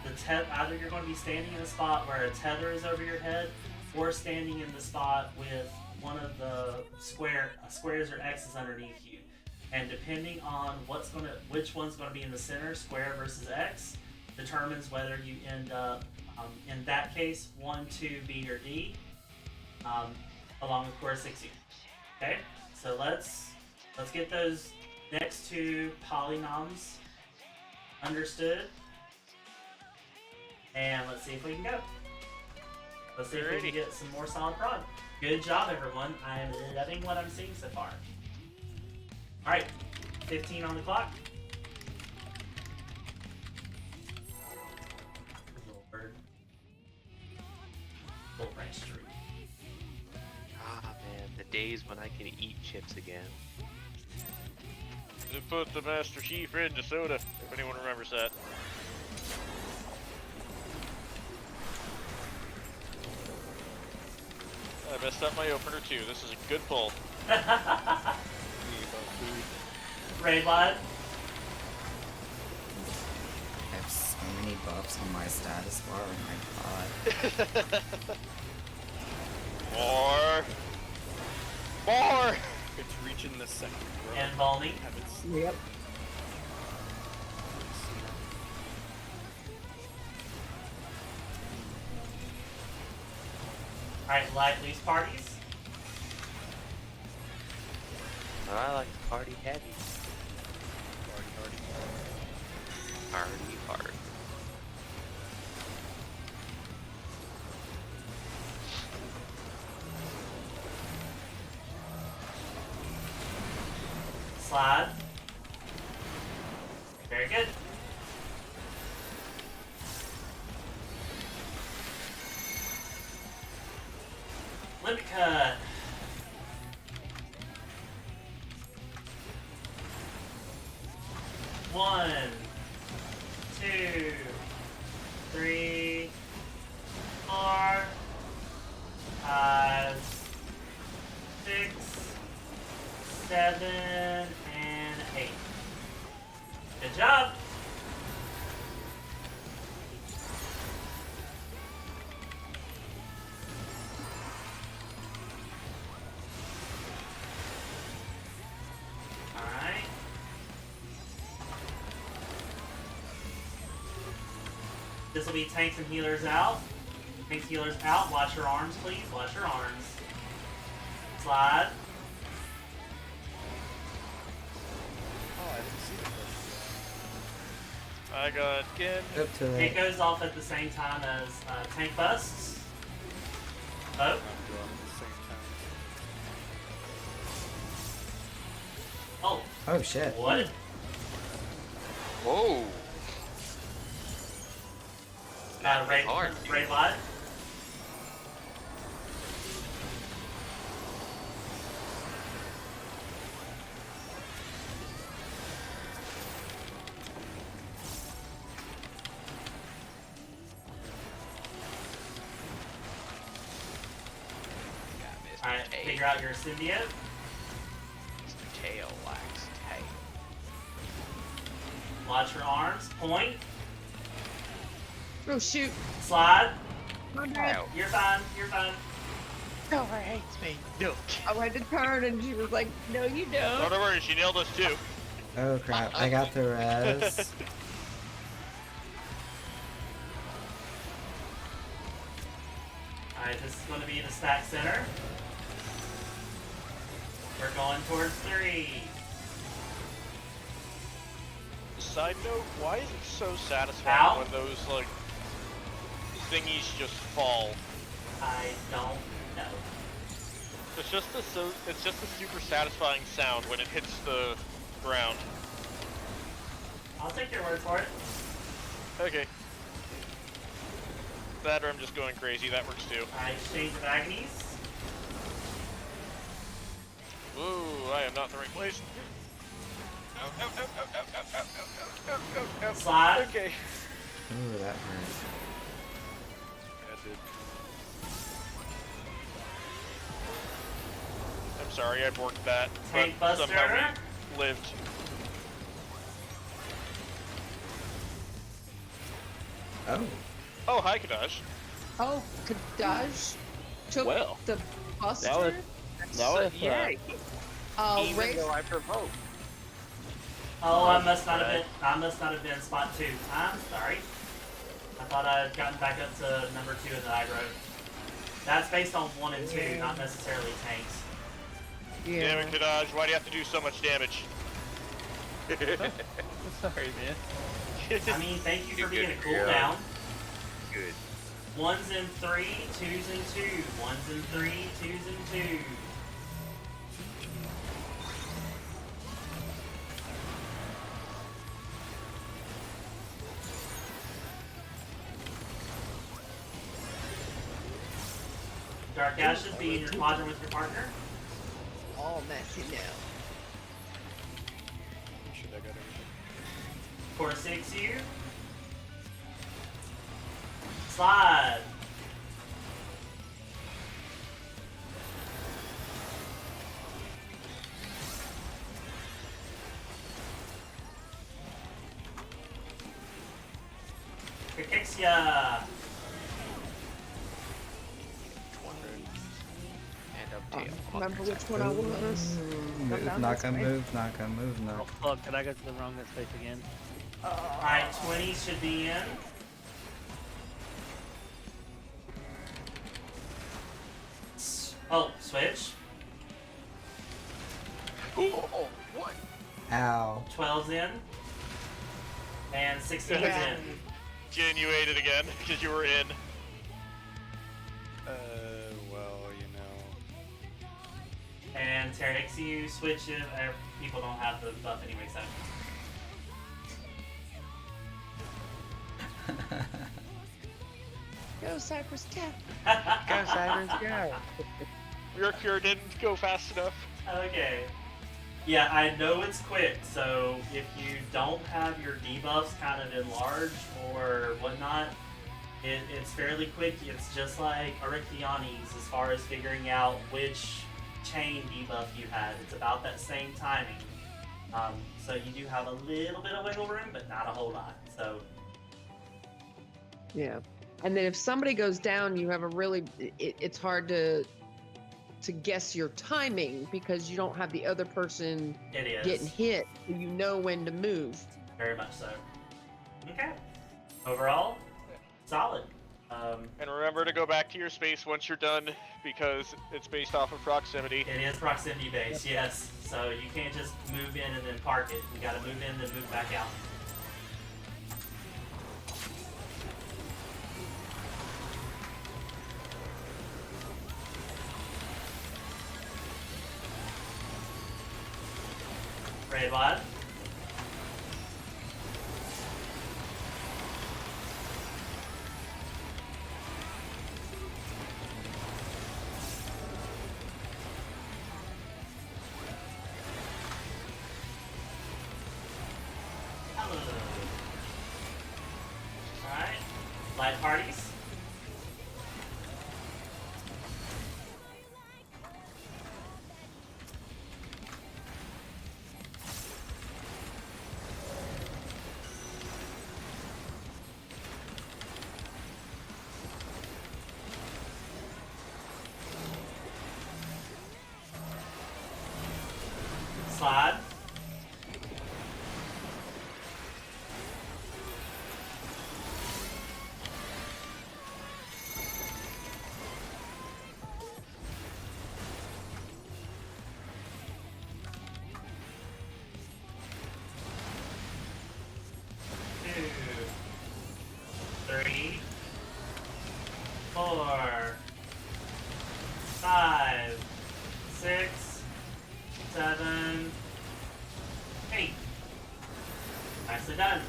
you're going to be standing in a spot where a tether is over your head, or standing in the spot with one of the squares or X's underneath you. And depending on which one's going to be in the center, square versus X, determines whether you end up, in that case, 1, 2, B, or D, along with Cora 6U. Okay, so let's get those next 2 polynoms understood, and let's see if we can go. Let's see if we can get some more solid prod. Good job, everyone. I am loving what I'm seeing so far. Alright, 15 on the clock. Lord. Full Branch Street. Ah, man, the days when I can eat chips again. To put the Master Chief into soda, if anyone remembers that. messed up my opener too. This is a good pull. Raid Lad. I have so many buffs on my status bar. Oh my god. More! It's reaching the second row. And Balmy. Yep. Alright, light loose parties. I like to party heavy. Party hard. Slide. Very good. Limit cut. One, two, three, 4, 5, 6, 7, and 8. Good job. Alright. This will be tanks and healers out. Tanks, healers out. Watch your arms, please. Watch your arms. Slide. Oh, I didn't see the first I got again. Up to It it. goes off at the same time as tank busts. Oh, round drop at the same time. oh, Oh shit. what? Whoa! Raid, hard. raid live. Alright, figure out your symbiote. Mr. Tail likes tail. Watch your arms. Point. Oh shoot. Slide. My bad. Ow. You're fine. You're fine. Silver hates me. No. I went to turn and she was like, "No, you Oh, don't." don't worry, she nailed us too. Oh crap. I got the res. Alright, this is going to be the stack center. We're going towards 3. Side note, why is it so satisfying Ow. when those, like, thingies just fall? I don't know. It's just a super satisfying sound when it hits the ground. I'll take your word for it. Okay. That or I'm just going crazy, that works too. Alright, exchange of agonies. Ooh, I am not in the right place. Slide. Okay. Ooh, that hurt. Yeah, dude. I'm sorry, I borked that, Tank but Buster. somehow we lived. Oh. Oh, hi, Kadash. Oh, Kadash took Well, the buster. that was- That was Yay! Even Race. though I provoked. Oh, I must not have been spot 2. I'm sorry. I thought I had gotten back up to number 2 in the aggro. That's based on 1 and 2, not necessarily tanks. Yeah. Damn it, Kadash, why do you have to do so much damage? sorry, man. I mean, thank you for You being a good, cooldown. Good. 1s and 3, 2s and 2. 1s and 3, 2s and 2. Dark Ashes be in your quadrant with your partner. All messy now. I'm sure that got everything. For 6 you. Slide. Kakixia! And up tail. Remember which one I was? Move, down not this gonna way. move, not gonna move, Oh no. fuck, did I go to the wrong space again? Alright, 20 should be in. Oh, switch. Oh, what? Ow. 12's in. And 16's Yeah. in. Jen, you ate it again because you were in. Well, you know. And Tyranids, you switch if people don't have the buff anyway, so. Go Cypress, tap. Go, Cyrus, go. Your cure didn't go fast enough. Okay. Yeah, I know it's quick, so if you don't have your debuffs kind of enlarged or whatnot, it's fairly quick. It's just like Arikiani's as far as figuring out which chain debuff you had. It's about that same timing. So you do have a little bit of wiggle room, but not a whole lot. So Yeah. And then if somebody goes down, you have a really, it's hard to guess your timing because you don't have the other person it is. getting hit, so you know when to move. Very much so. Okay. Overall, solid. And remember to go back to your space once you're done because it's based off of proximity. It is proximity based, yes. So you can't just move in and then park it. You gotta move in, then move back out. Red Wad. Alright. Light parties. Slide. Two, 3, 4, 5, 6, 7, 8. Nicely done.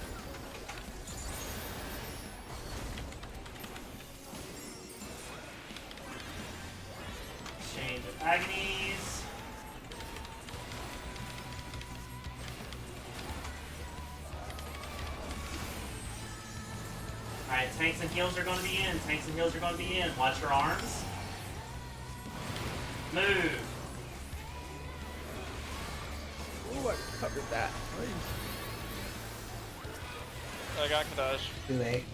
Change of agonies. Alright, tanks and heals are going to be in. Tanks and heals are going to be in. Watch your arms. Move. Ooh, I covered that. I got Kadash. Too late.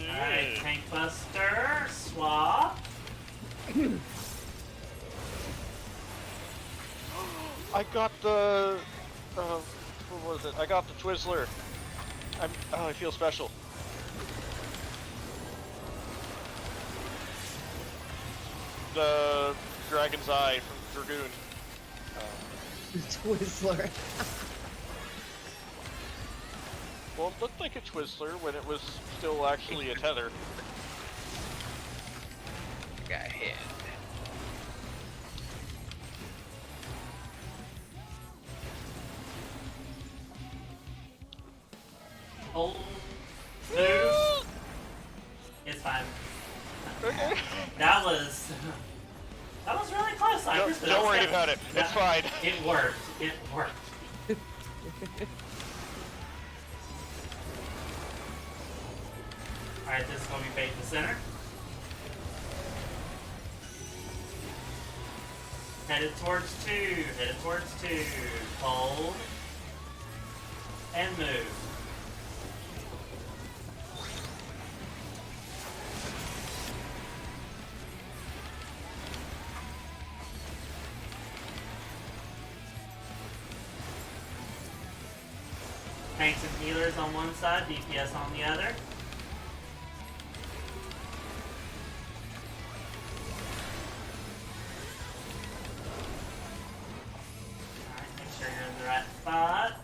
Alright, tank buster. Swap. I got the. What was it? I got the Twizzler. I feel special. The Dragon's Eye from Dragoon. Twizzler. Well, it looked like a Twizzler when it was still actually a tether. Got hit. Hold. Move. It's fine. Okay. That was really close. Don't worry about it. It's fine. It worked. It worked. Alright, this is going to be fate in the center. Headed towards 2. Headed towards 2. Hold. And move. Tanks and healers on one side, DPS on the other. Alright, make sure you're in the right spot.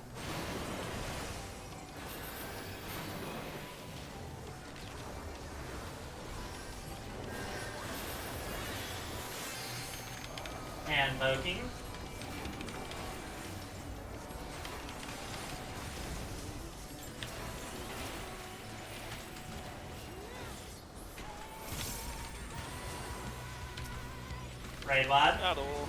And invoking. Raid wide. Battle.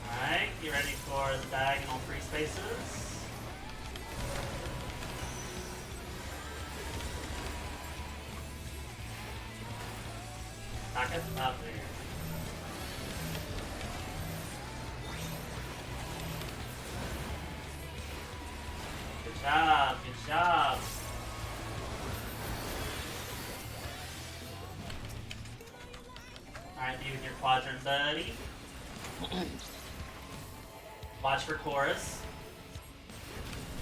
Alright, get ready for the diagonal free spaces. Knock it up there. Good job, good job. Alright, be with your quadrant buddy. Watch for chorus.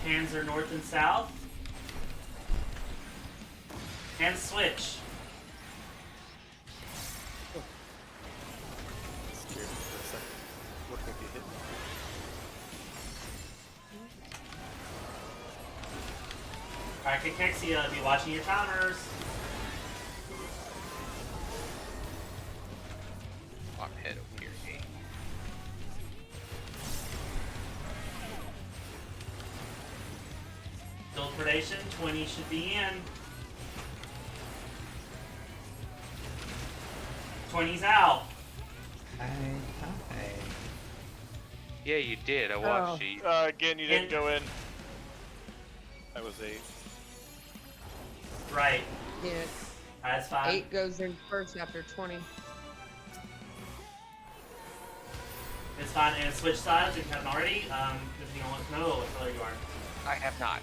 Hands are north and south. And switch. Scared me for a second. Looked like you hit me. Alright, Kekexia, be watching your timers. I'm head over here, hey. Build predation, 20 should be in. 20's out. Hi. Yeah, you did. I watched Oh. you. Again, you didn't go in. That was 8. Right. Yeah, That's fine. 8 goes in first after 20. It's fine. And switch sides if you haven't already. If you don't want to know what color you are. I have not.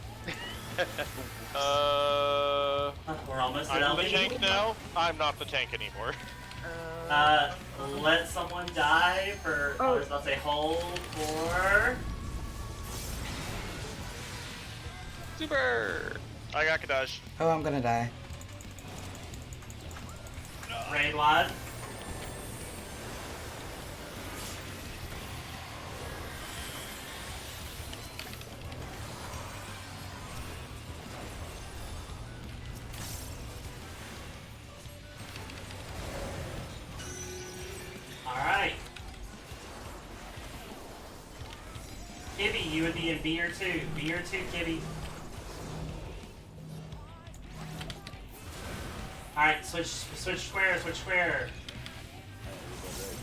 We're almost at I'm the LB. tank now. I'm not the tank anymore. Let someone die for, I was about to say hold for... Super. I got Kadash. Oh, I'm gonna die. Raid wide. Alright. Kibby, you would be in B or 2. B or 2, Kibby. Alright, switch square, switch square.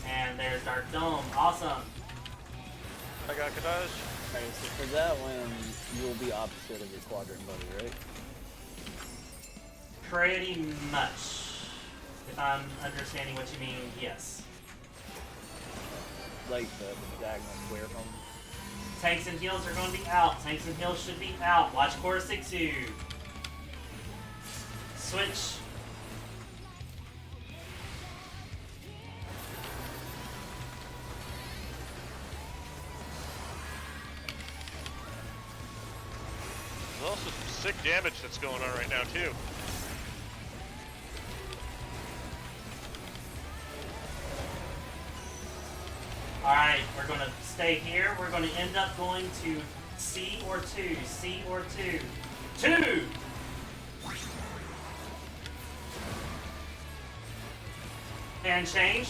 And there's Dark Dome. Awesome. I got Kadash. Alright, so for that one, you'll be opposite of your quadrant buddy, right? Pretty much. If I'm understanding what you mean, yes. Like the diagonal square from. Tanks and heals are going to be out. Tanks and heals should be out. Watch Core 6-2. Switch. There's also some sick damage that's going on right now, too. Alright, we're going to stay here. We're going to end up going to C or 2. C or 2. 2! And change.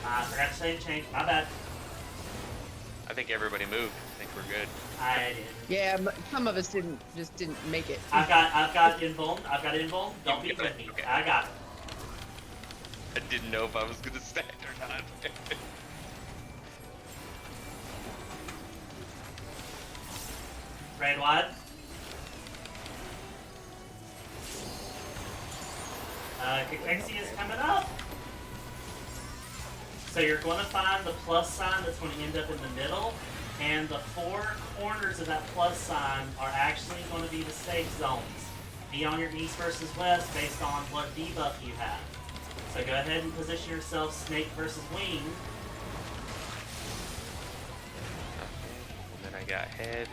I forgot to say change. My bad. I think everybody moved. I think we're good. I didn't. Yeah, some of us didn't make it. I've got invuln. I've got invuln. Don't be You got with it, me. okay. I got it. I didn't know if I was gonna stand or not. Raid wide. Kekexia is coming up. So you're going to find the plus sign that's going to end up in the middle, And the 4 corners of that plus sign are actually going to be the safe zones. Be on your east versus west based on what debuff you have. So go ahead and position yourself snake versus wing. And then I got head.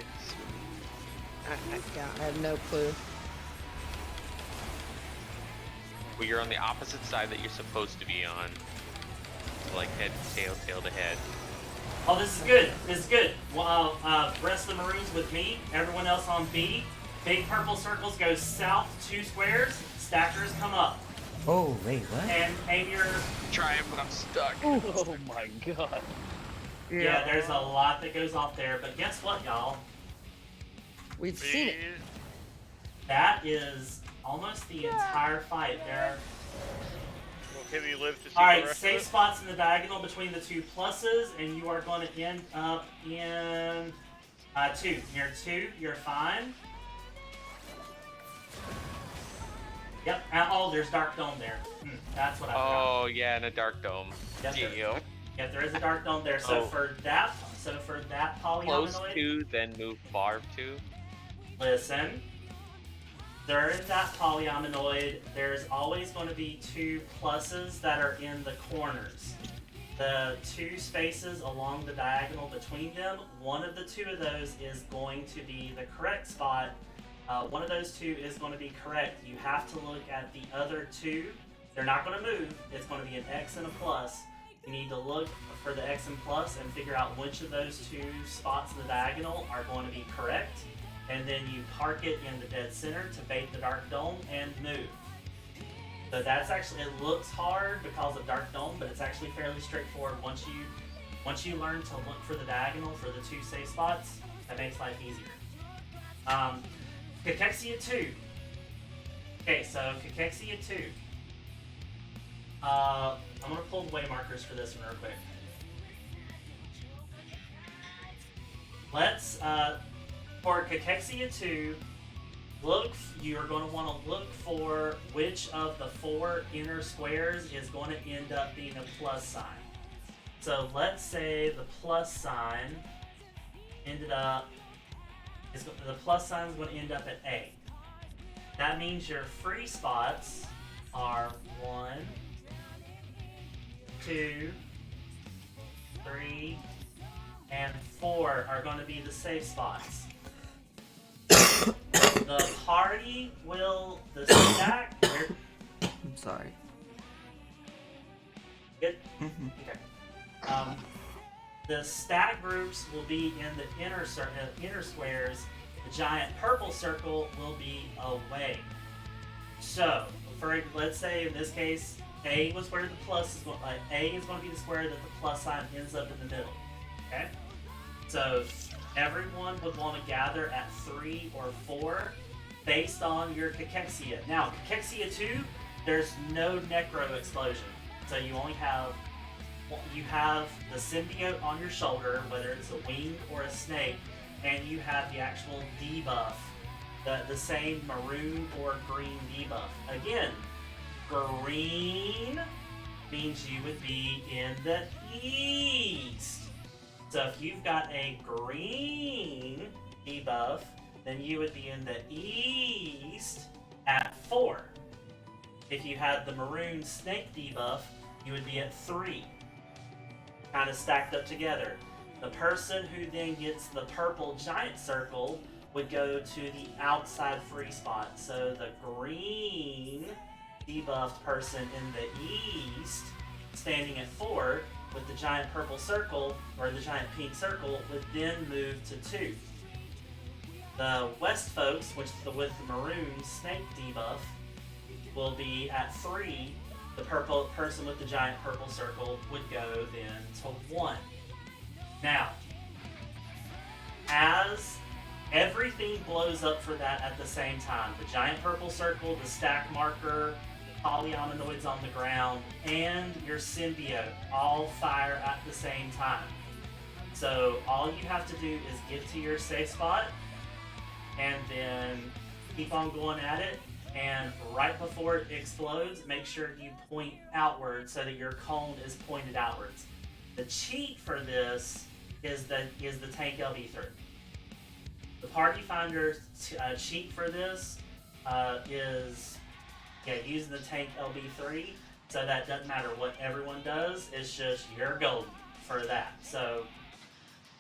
Yeah, I have no clue. Well, you're on the opposite side that you're supposed to be on. So like head to tail, tail to head. Oh, this is good. This is good. Well, rest of the Maroons with me. Everyone else on B. Big purple circles go south 2 squares. Stackers come up. Oh, wait, what? And aim your... Trying, but I'm stuck. Oh my god. Yeah, there's a lot that goes off there. But guess what, y'all? We've seen it. That is almost the entire fight there. Will Kitty live to see Alright, the rest safe of it? spots in the diagonal between the 2 pluses, and you are going to end up in 2. Near 2, you're fine. Yep, oh, there's Dark Dome there. That's what I forgot. Oh yeah, and a dark dome. Yes, there- Yeah. Yeah, there is a Dark Dome there. So Oh. for that Close polyominoid, to, then move far to. listen. During that polyominoid, there's always going to be 2 pluses that are in the corners. The 2 spaces along the diagonal between them, one of the 2 of those is going to be the correct spot. One of those 2 is going to be correct. You have to look at the other 2. They're not going to move. It's going to be an X and a plus. You need to look for the X and plus and figure out which of those 2 spots in the diagonal are going to be correct. And then you park it in the dead center to bait the Dark Dome and move. So that's actually, it looks hard because of Dark Dome, but it's actually fairly straightforward. Once you learn to look for the diagonal for the 2 safe spots, that makes life easier. Cachexia 2. Okay, so Cachexia 2. I'm gonna pull the way markers for this one real quick. Let's, for Cachexia 2, you're going to want to look for which of the 4 inner squares is going to end up being a plus sign. So let's say the plus sign ended up, the plus sign is going to end up at A. That means your free spots are 1, 2, 3, and 4 are going to be the safe spots. The party will, the stack, I'm sorry. good? Okay. The stack groups will be in the inner squares. The giant purple circle will be away. So, let's say in this case, A was where the plus is going. A is going to be the square that the plus sign ends up in the middle. Okay. So everyone would want to gather at 3 or 4, based on your Cachexia. Now, Cachexia 2, there's no Necro explosion, so you only have. You have the symbiote on your shoulder, whether it's a wing or a snake, and you have the actual debuff, the same maroon or green debuff. Again, green means you would be in the east. So if you've got a green debuff, then you would be in the east at 4. If you had the maroon snake debuff, you would be at 3. Kind of stacked up together. The person who then gets the purple giant circle would go to the outside free spot. So the green debuffed person in the east, standing at 4, with the giant purple circle, or the giant pink circle, would then move to 2. The west folks, with the maroon snake debuff, will be at 3. The purple person with the giant purple circle would go then to 1. Now, as everything blows up for that at the same time, the giant purple circle, the stack marker, the polyominoids on the ground, and your symbiote all fire at the same time. So all you have to do is get to your safe spot and then keep on going at it. And right before it explodes, make sure you point outward so that your cone is pointed outwards. The cheat for this is the tank LB3. The Party Finder cheat for this is using the tank LB3, so that doesn't matter what everyone does. It's just you're golden for that. So,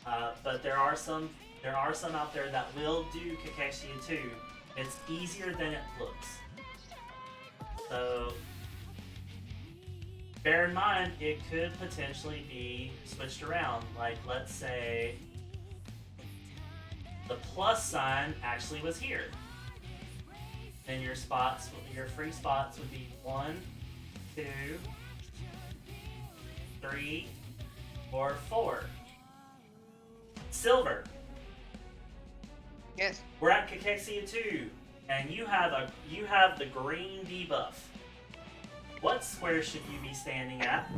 but there are some out there that will do Cachexia too. It's easier than it looks. So bear in mind, it could potentially be switched around. Like, let's say the plus sign actually was here. Then your free spots would be 1, 2, 3, or 4. Silver. Yes. We're at Cachexia 2, and you have the green debuff. What square should you be standing at?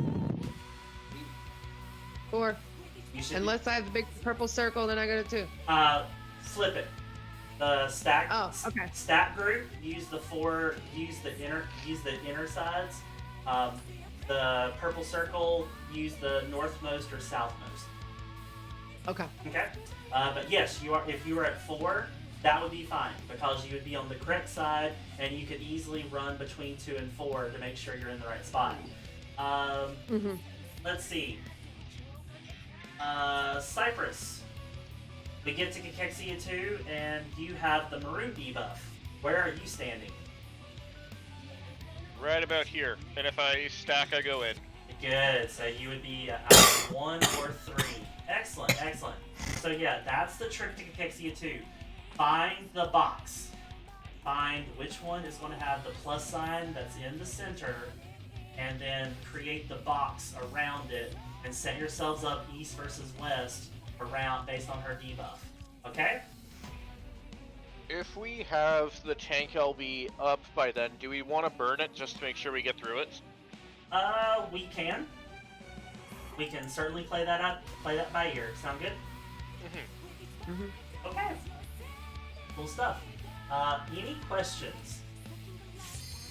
4. You should Unless I have the big purple circle, then I go to 2. Flip it. The stack. Oh, okay. Stack group. Use the inner sides. The purple circle. Use the northmost or southmost. Okay. Okay. But yes, you are. If you were at 4, that would be fine because you would be on the correct side, and you could easily run between 2 and 4 to make sure you're in the right spot. Let's see. Cypress. We get to Cachexia 2, and you have the maroon debuff. Where are you standing? Right about here. And if I stack, I go in. Good. So you would be at 1 or 3. Excellent, excellent. So yeah, that's the trick to Cachexia 2. Find the box. Find which one is going to have the plus sign that's in the center, and then create the box around it, and set yourselves up east versus west around based on her debuff. Okay? If we have the tank LB up by then, do we want to burn it just to make sure we get through it? We can. We can certainly play that by ear. Sound good? Okay. Cool stuff. Any questions?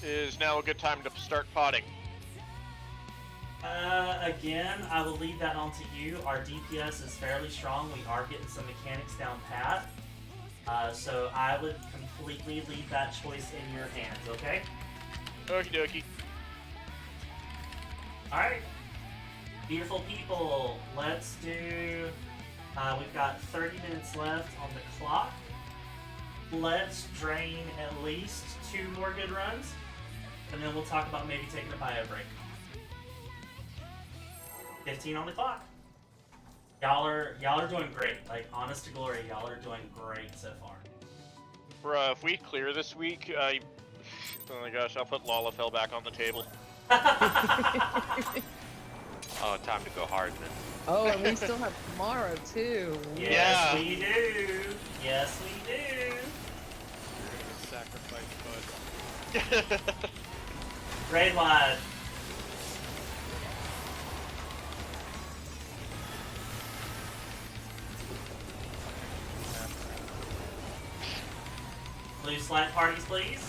Is now a good time to start potting? Again, I will leave that on to you. Our DPS is fairly strong. We are getting some mechanics down pat. So I would completely leave that choice in your hands, okay? Okie dokie. Alright. Beautiful people, let's do... we've got 30 minutes left on the clock. Let's drain at least 2 more good runs, and then we'll talk about maybe taking a bio break. 15 on the clock. Y'all are doing great. Like, honest to glory, y'all are doing great so far. Bruh, if we clear this week, oh my gosh, I'll put Lalafell back on the table. Oh, time to go hard then. Oh, and we still have tomorrow too. Yes, we do. Yes, we do. Sacrifice bud. Raid wide. Blue slant parties, please.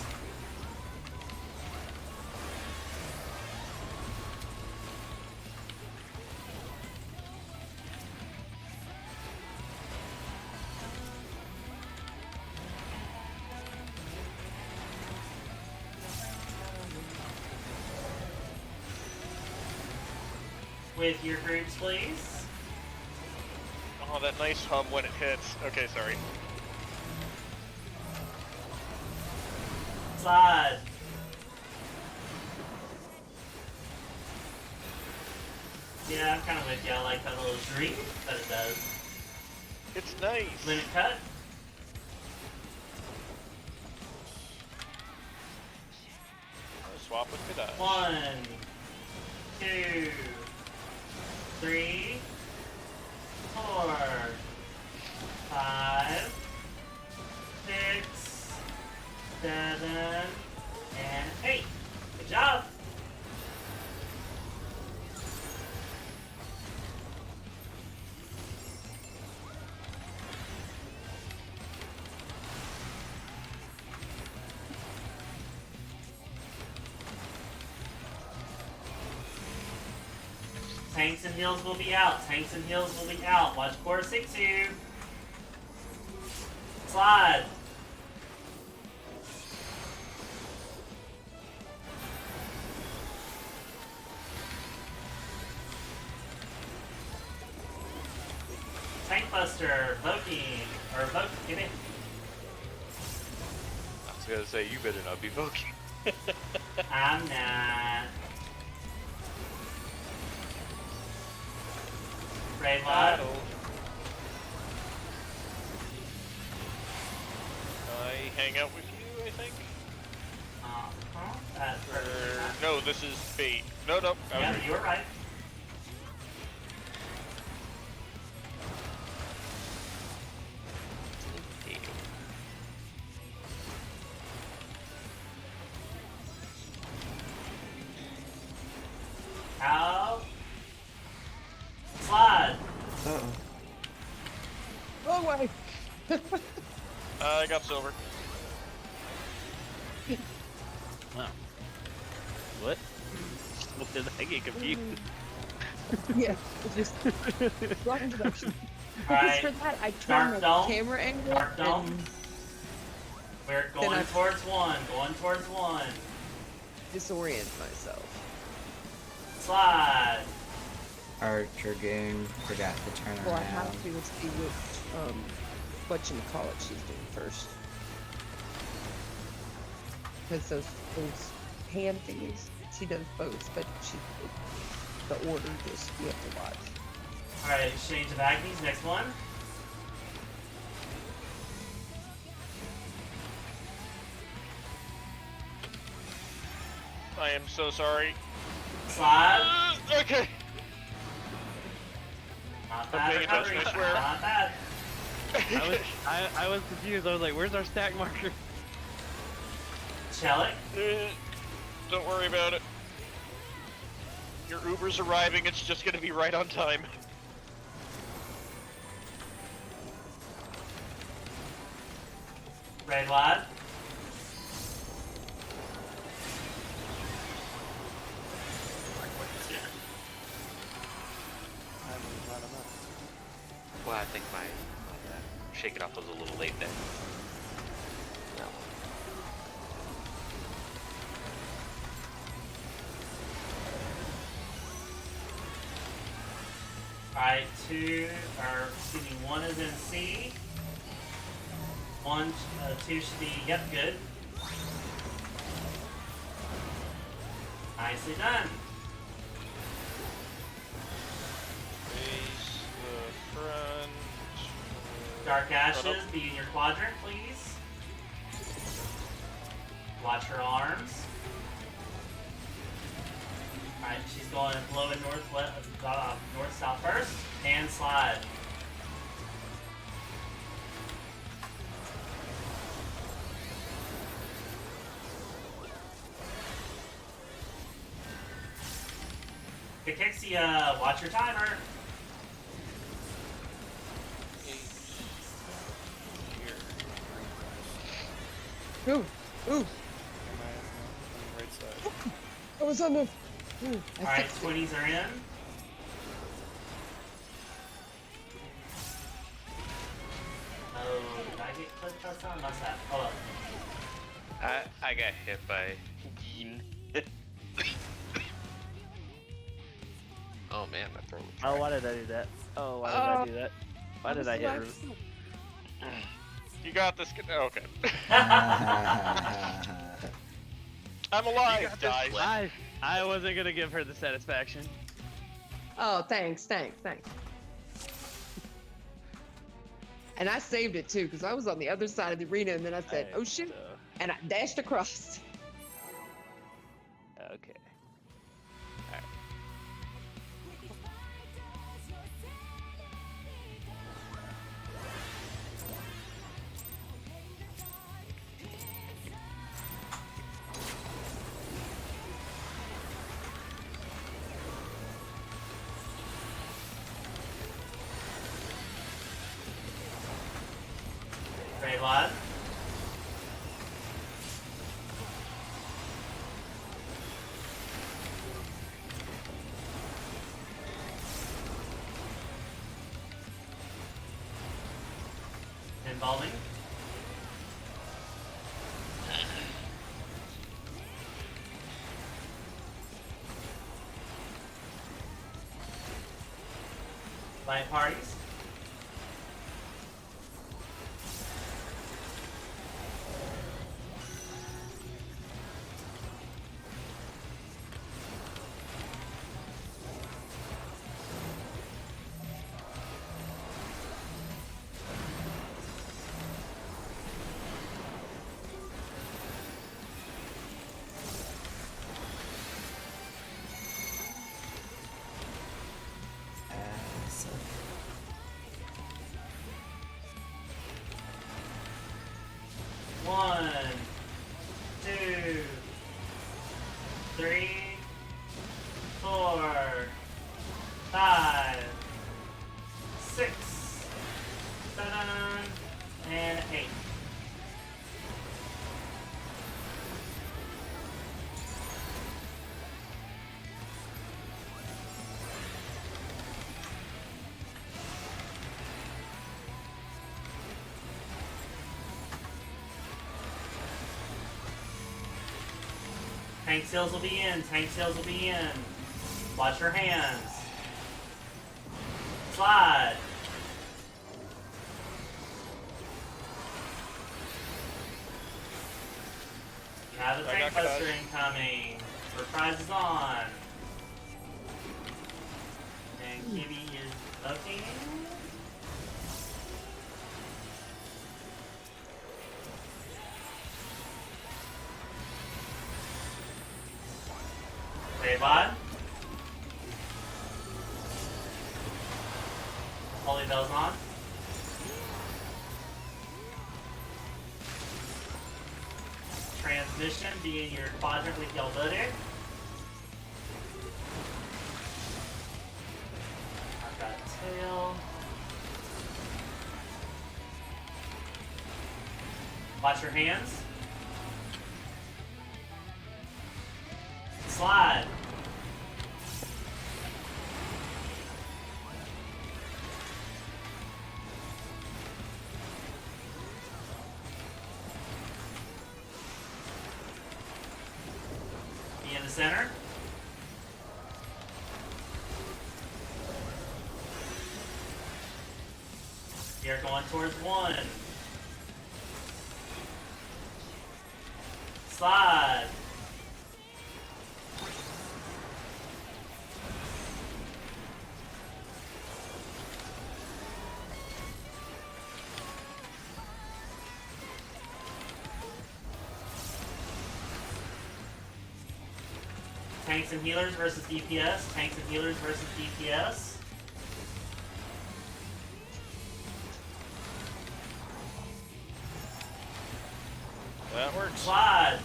With your groups, please. Oh, that nice hum when it hits. Okay, sorry. Slide. Yeah, I'm kind of with you. I like that little drink that it does. It's nice. Limit cut. I'll swap with Kadaj. 1, 2, 3, 4, 5, 6, 7, and 8. Good job. Tanks and heals will be out. Tanks and heals will be out. Watch core 6-2. Slide. Tank Buster, Voking, or Voke, get in. I was gonna say, you better not be voking. I'm not. Raid Lod. I hang out with you, I think. That's perfect. No, this is bait. No, I was Yeah, right. you were right. Out. Slide. Uh-oh. Wrong way. I got silver. Wow. What? What did I get confused? Yeah, it's just wrong direction. Alright. Because for that, I Dark turned the Dome. camera angle Dark Dome. and We're Then going I- towards one. Going towards one. disorient myself. Slide. Our Dragoon forgot to turn Well, I around. have to see what you call it she's doing first. Because those hand thingies, she does both, but the order just, you have to watch. Alright, exchange of Agnes. Next one. I am so sorry. Slide. Okay. Not I'm bad paying attention, recovery. I swear. Not bad. I was confused. I was like, where's our stack marker? Chelik. Don't worry about it. Your Uber's arriving, it's just gonna be right on time. Raid Lod. Well, I think my shake it off was a little late then. No. Alright, one is in C. Two should be, yep, good. Nicely done. Face the front. Dark Ashes, be in your quadrant, please. Watch her arms. Alright, she's going low and north-south first, and slide. Cachexia, watch your timer. Ooh, ooh, On the right side. I was on the. Ooh, I Alright, fixed it. 20s are in. Oh, did I get clipped last time? Must have. Hold up. I got hit by Geen. Oh man, my throat. was Oh, dry. why did I do that? Oh, why did I do that? Why did I hit Root? You got this. Okay. I'm alive, guys. I wasn't gonna give her the satisfaction. Oh, thanks. And I saved it too, because I was on the other side of the arena, and then I said, "Oh shoot!" and I dashed across. Okay. Raid Lod. Involving. Light parties. So, 1, 2, 3, 4, 5, 6, 7, and 8. Tank seals will be in. Tank seals will be in. Watch your hands. Slide. You have a I tank got buster cuts. incoming. Reprise is on. And Kimmy is looking. Raybot. Holy Bell's on. Transmission, be in your quadrant with Yelbutter. I've got tail. Watch your hands. Slide. Be in the center. You're going towards 1. Slide. Tanks and healers versus DPS. Tanks and healers versus DPS. That works. Slide.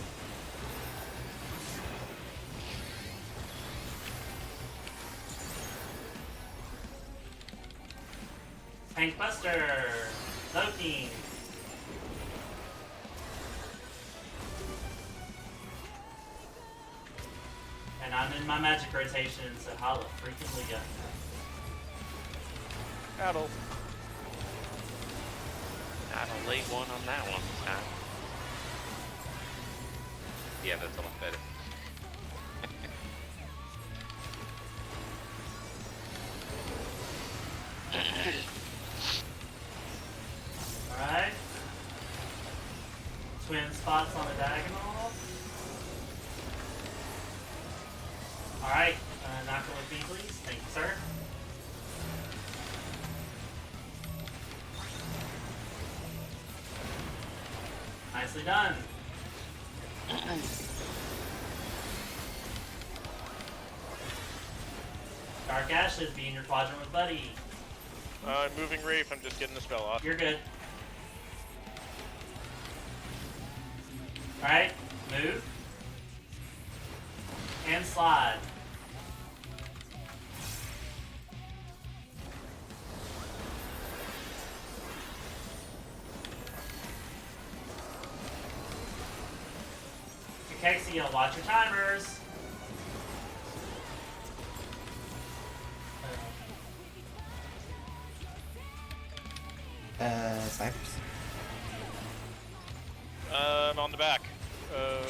Tank Buster. Loki. And I'm in my magic rotation, so holla freaking go. Battle. Not a late one on that one this time. Yeah, that's a lot better. Alright. Twin spots on the diagonal. Alright, knock it with me, please. Thank you, sir. Nicely done. Dark Ashes, be in your quadrant with Buddy. Moving Wraith, I'm just getting the spell off. You're good. Alright, move. And slide. Cachexia, watch your timers. Cypress. I'm on the back.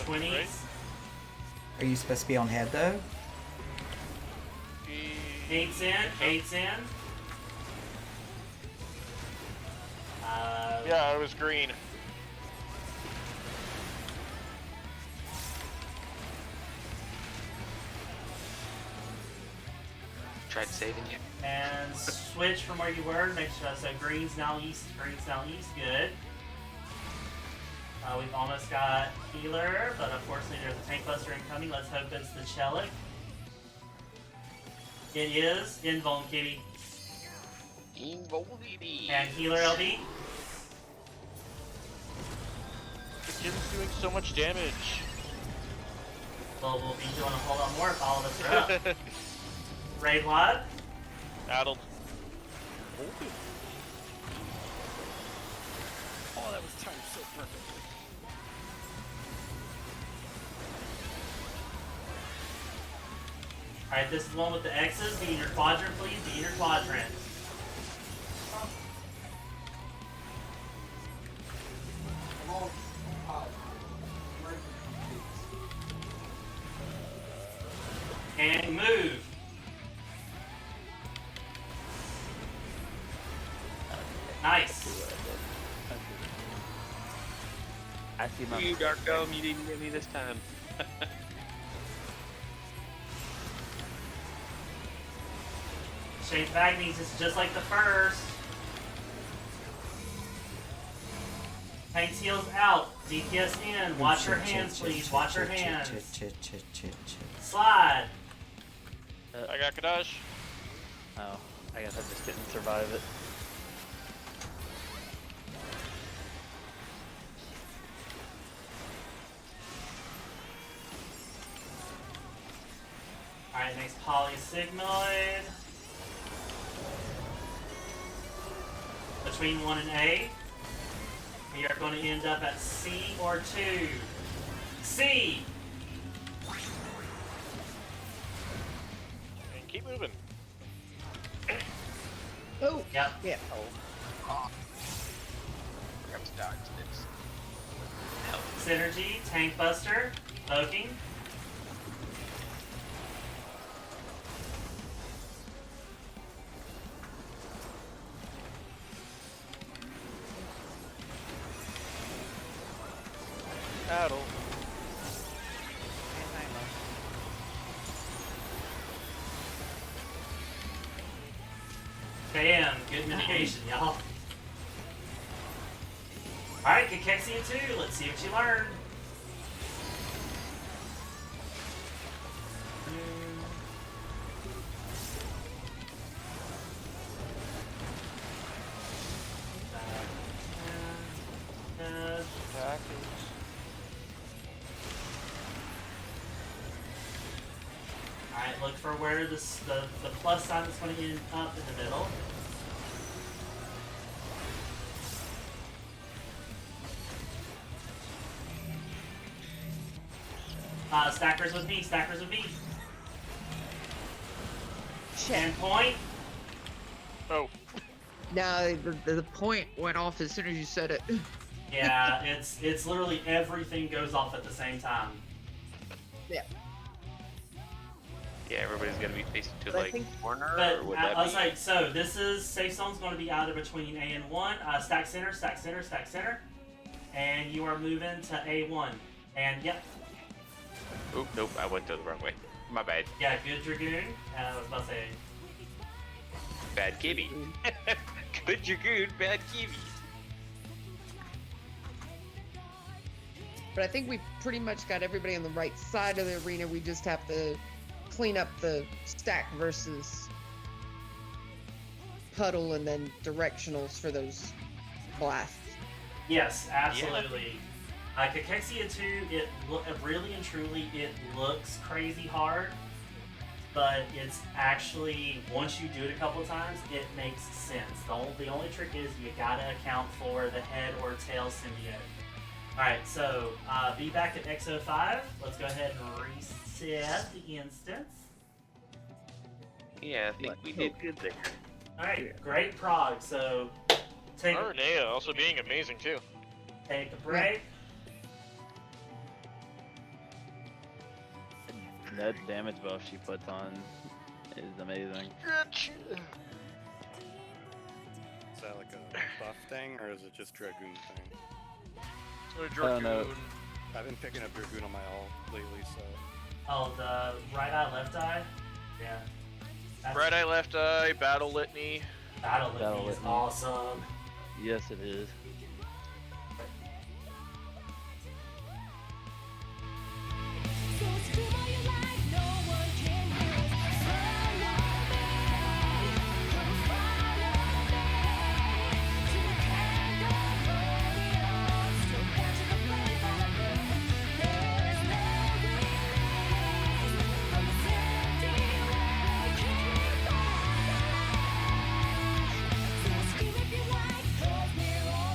20s. Right? Are you supposed to be on head though? 8's in. 8's in. Yeah, I was green. Tried saving you. And switch from where you were. Make sure so green's now east. Green's now east. Good. We've almost got healer, but unfortunately there's a tank buster incoming. Let's hope it's the Chelik. It is Invuln Kitty Involvity. and healer LD. The kid's doing so much damage. Well, we'll be doing a whole lot more if all of us are up. Raid Wad. Addled. Oh, that was timed so perfectly. Alright, this is the one with the X's. Be in your quadrant, please. Be in your quadrant. And move. Nice. I see my. You Dark Dome, you didn't get me this time. Shape Agnes is just like the first. Tank seals out. DPS in. Watch your hands, please. Watch your hands. Slide. I got Kadash. Oh, I guess I just didn't survive it. Alright, next Polysigmoid. Between 1 and A. We are going to end up at C or 2. C! And keep moving. Oh, Yep. yeah. Forgot to dodge this. Help. Synergy, Tank Buster, poking. Addle. Bam, good mitigation, y'all. Alright, Cachexia 2, let's see what you learned. Alright, look for where the plus sign is going to end up in the middle. Stackers with me, stackers with me. Shit. 10 point. Oh, Now the point went off as soon as you said it. Yeah, it's literally everything goes off at the same time. Yeah. Yeah, everybody's gonna be facing to But I like think- corner. But or would I that was be? like, so this is safe zone's going to be either between A and 1. Stack center, stack center, stack center, and you are moving to A1. And yep, Oop, nope, I went the wrong way. My bad. yeah, good Dragoon. I was about to say, Bad Kibby. Good Dragoon, bad Kibby. But I think we pretty much got everybody on the right side of the arena. We just have to clean up the stack versus puddle and then directionals for those blasts. yes, absolutely. Cachexia 2, really and truly, it looks crazy hard, but it's actually, once you do it a couple of times, it makes sense. The only trick is you gotta account for the head or tail symbiote. Alright, so be back at X05. Let's go ahead and reset the instance. Yeah, I think we did good there. Alright, great prog. So take Aranea also being amazing too. a break. That damage buff she puts on is amazing. Is that like a buff thing, or is it just Dragoon thing? Or don't know. Dragoon. I've been picking up Dragoon on my ult lately, so. Oh, the right eye, left eye? Yeah. That's- Right eye, left eye, battle litany. Battle Battle Litany is Litany. awesome. Yes, it is. Scream if you like, 'cause we're all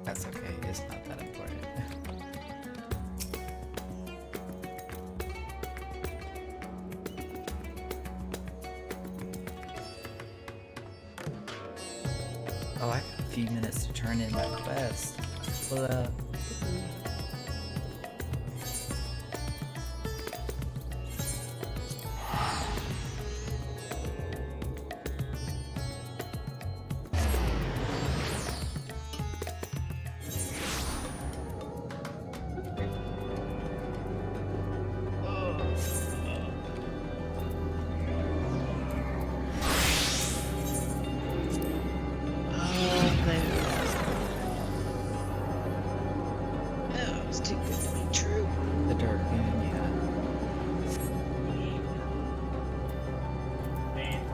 That's okay, it's not that important. Oh, I got a few minutes to turn in my quest. What up? Oh, it's too good to be true. The Dark Moon, yeah.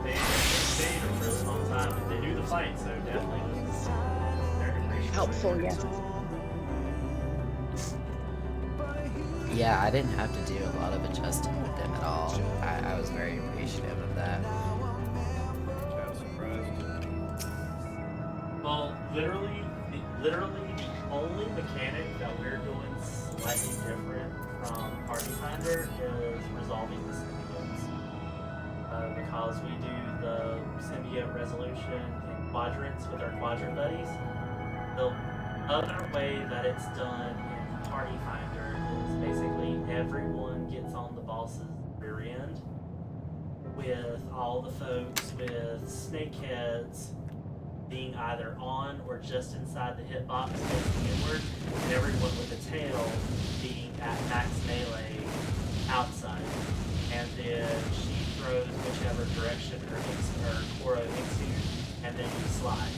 They stayed a really long time. They knew the fight, so definitely was very appreciative. Helpful, yes. Yeah, I didn't have to do a lot of adjusting with them at all. I was very appreciative of that. I was surprised. Well, literally the only mechanic that we're doing slightly different from Party Finder is resolving the symbiotes. Because we do the symbiote resolution in quadrants with our quadrant buddies. The other way that it's done in Party Finder is basically everyone gets on the boss's rear end with all the folks with snakeheads being either on or just inside the hitbox facing inward, and everyone with a tail being at max melee outside. And then she throws whichever direction her Koro hits you, and then you slide.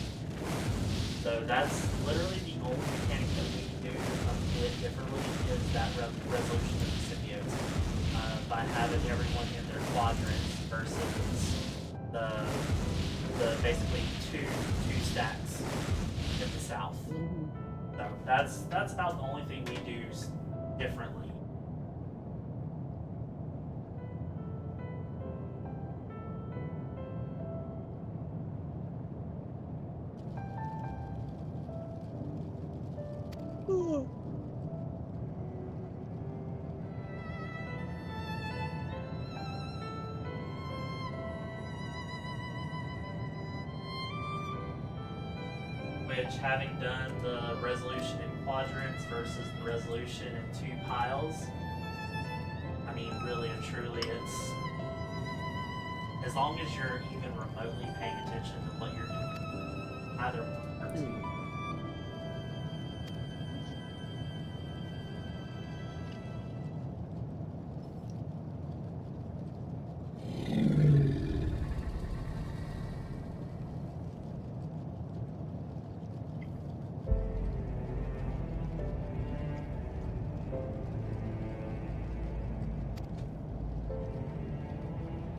So that's literally the only mechanic that we can do a bit differently is that resolution of the symbiotes. By having everyone in their quadrants versus the basically two stacks in the south. So that's about the only thing we do differently. Which, having done the resolution in quadrants versus the resolution in two piles, I mean, really and truly, it's as long as you're even remotely paying attention to what you're doing, either one or two.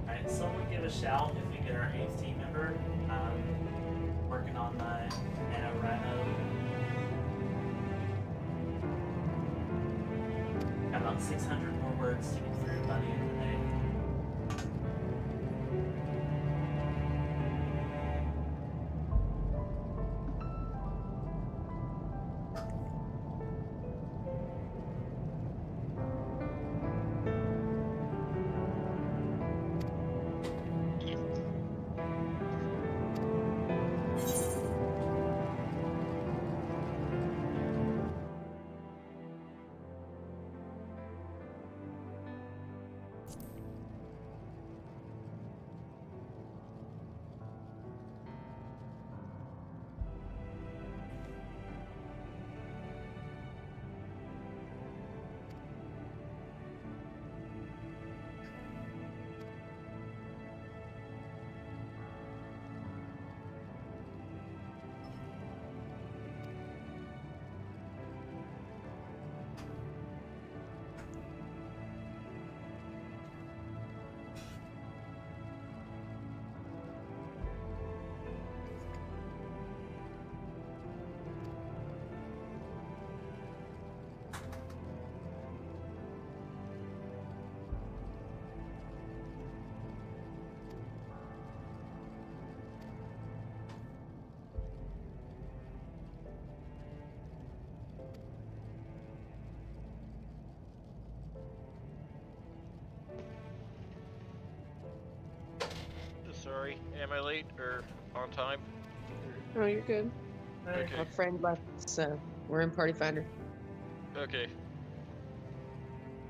Alright, someone give a shout if we get our 8th team member. Working on my NaNoWriMo. Got about 600 more words to get through by the end of the day. Sorry, am I late or on time? Oh, you're good. Okay. Our friend left, so we're in Party Finder. Okay.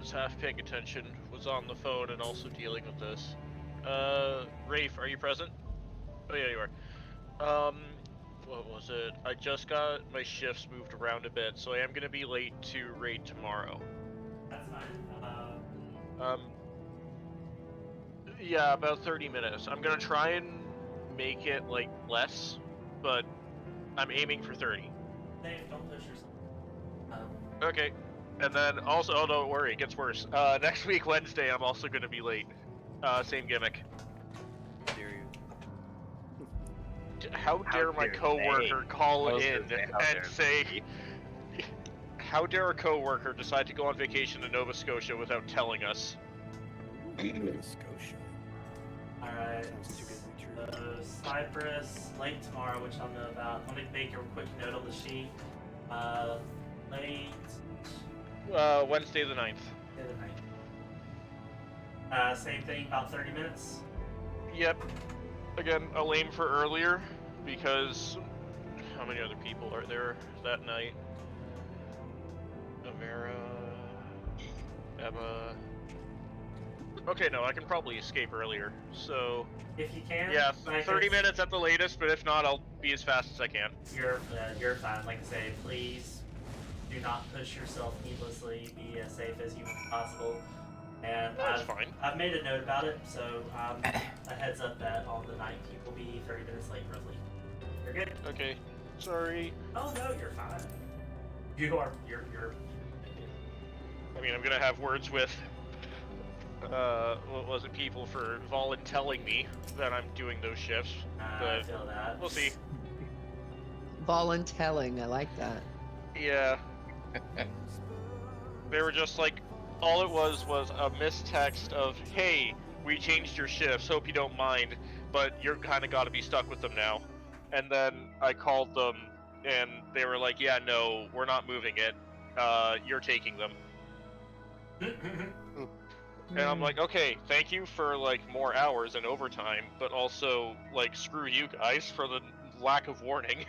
Was half paying attention, was on the phone and also dealing with this. Rafe, are you present? Oh yeah, you are. What was it? I just got my shifts moved around a bit, so I am gonna be late to raid tomorrow. That's fine. Yeah, about 30 minutes. I'm gonna try and make it, like, less, but I'm aiming for 30. Dave, don't push yourself. Okay. And then also, oh, don't worry, it gets worse. Next week, Wednesday, I'm also gonna be late. Same gimmick. Dare you? How dare my dare coworker they? call I was in gonna say, how and dare say, how dare a coworker decide to go on vacation to Nova Scotia without telling us? Nova Scotia. Alright. Sounds too good to be true. Cypress, late tomorrow, which I'll know about. Let me make a quick note on the sheet. Late. Wednesday the 9th. The other night. Same thing, about 30 minutes. Yep. Again, I'll aim for earlier, because how many other people are there that night? Amara, Emma. Okay, no, I can probably escape earlier. So, If you can. yeah, like 30 it's- minutes at the latest, but if not, I'll be as fast as I can. You're fine. Like I say, please do not push yourself needlessly. Be as safe as humanly possible. And That's fine. I've made a note about it, so a heads up that on the 19th will be 30 minutes late, roughly. You're good. Okay, sorry. Oh no, you're fine. You're. I mean, I'm gonna have words with, what was it, people for voluntelling me that I'm doing those shifts, I but feel that. we'll see. Voluntelling, I like that. Yeah. They were just like, all it was a mistext of, hey, we changed your shifts, hope you don't mind, but you're kind of got to be stuck with them now. And then I called them, and they were like, yeah, no, we're not moving it, you're taking them. And I'm like, okay, thank you for, like, more hours and overtime, but also, like, screw you guys for the lack of warning.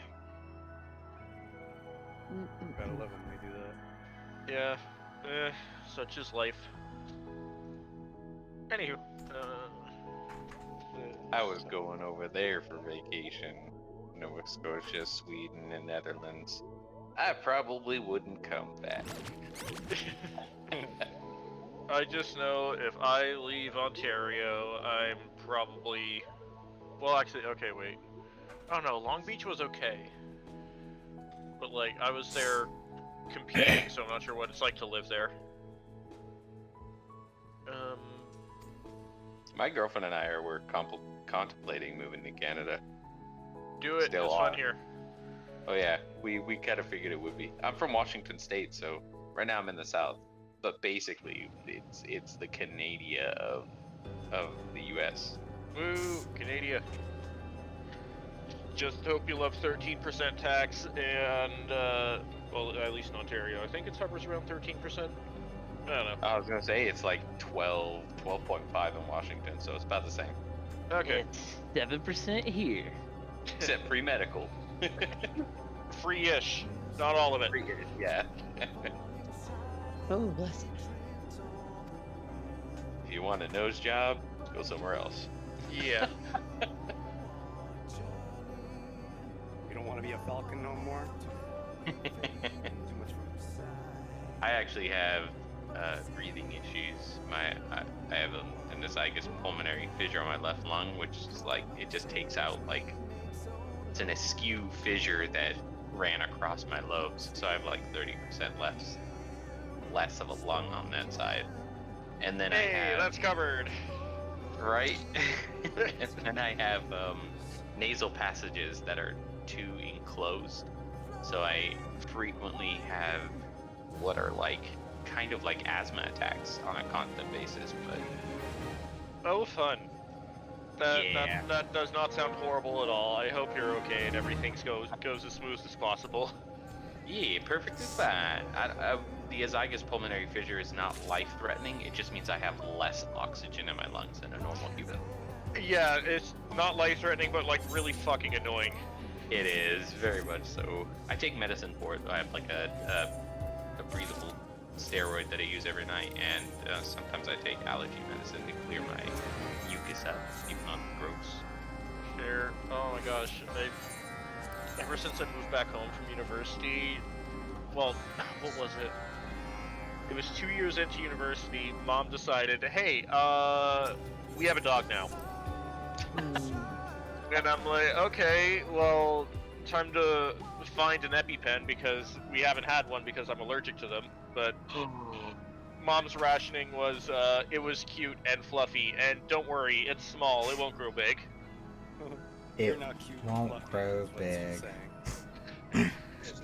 Gotta love when they do that. Yeah, such is life. Anywho, I was going over there for vacation. Nova Scotia, Sweden, and Netherlands. I probably wouldn't come back. I just know if I leave Ontario, I'm probably... Well, actually, okay, wait. I don't know, Long Beach was okay. But, like, I was there competing, so I'm not sure what it's like to live there. My girlfriend and I were contemplating moving to Canada. Do it, Still it's are. fun here. Oh yeah, we kind of figured it would be. I'm from Washington State, so right now I'm in the South. But basically, it's the Canada of the U.S. Woo, Canada. Just hope you love 13% tax and, well, at least in Ontario. I think it hovers around 13%. I don't know. I was gonna say it's like 12.5 in Washington, so it's about the same. Okay. It's 7% here. Except pre-medical. Free-ish. Not all of it. Yeah. Oh, bless it. If you want a nose job, go somewhere else. Yeah. You don't want to be a falcon no more? Too much fun. I actually have breathing issues. I have an esophagus pulmonary fissure on my left lung, which is like, it just takes out, like, it's an askew fissure that ran across my lobes, so I have like 30% less of a lung on that side. And then Hey, I have, that's covered. right? And then I have nasal passages that are too enclosed, so I frequently have what are like kind of like asthma attacks on a constant basis. But Oh, fun. That, Yeah. that does not sound horrible at all. I hope you're okay and everything goes as smooth as possible. yeah, perfectly fine. The esophagus pulmonary fissure is not life-threatening. It just means I have less oxygen in my lungs than a normal human. Yeah, it's not life-threatening, but like really fucking annoying. It is very much so. I take medicine for it. I have like a breathable steroid that I use every night, and sometimes I take allergy medicine to clear my mucus out, even though I'm gross. Sure. Oh my gosh. Ever since I moved back home from university, well, what was it? It was 2 years into university, Mom decided, hey, we have a dog now. And I'm like, okay, well, time to find an EpiPen because we haven't had one because I'm allergic to them. But Mom's rationing was, it was cute and fluffy, and don't worry, it's small, it won't grow big. You're not cute and won't fluffy, grow is what she's big. saying.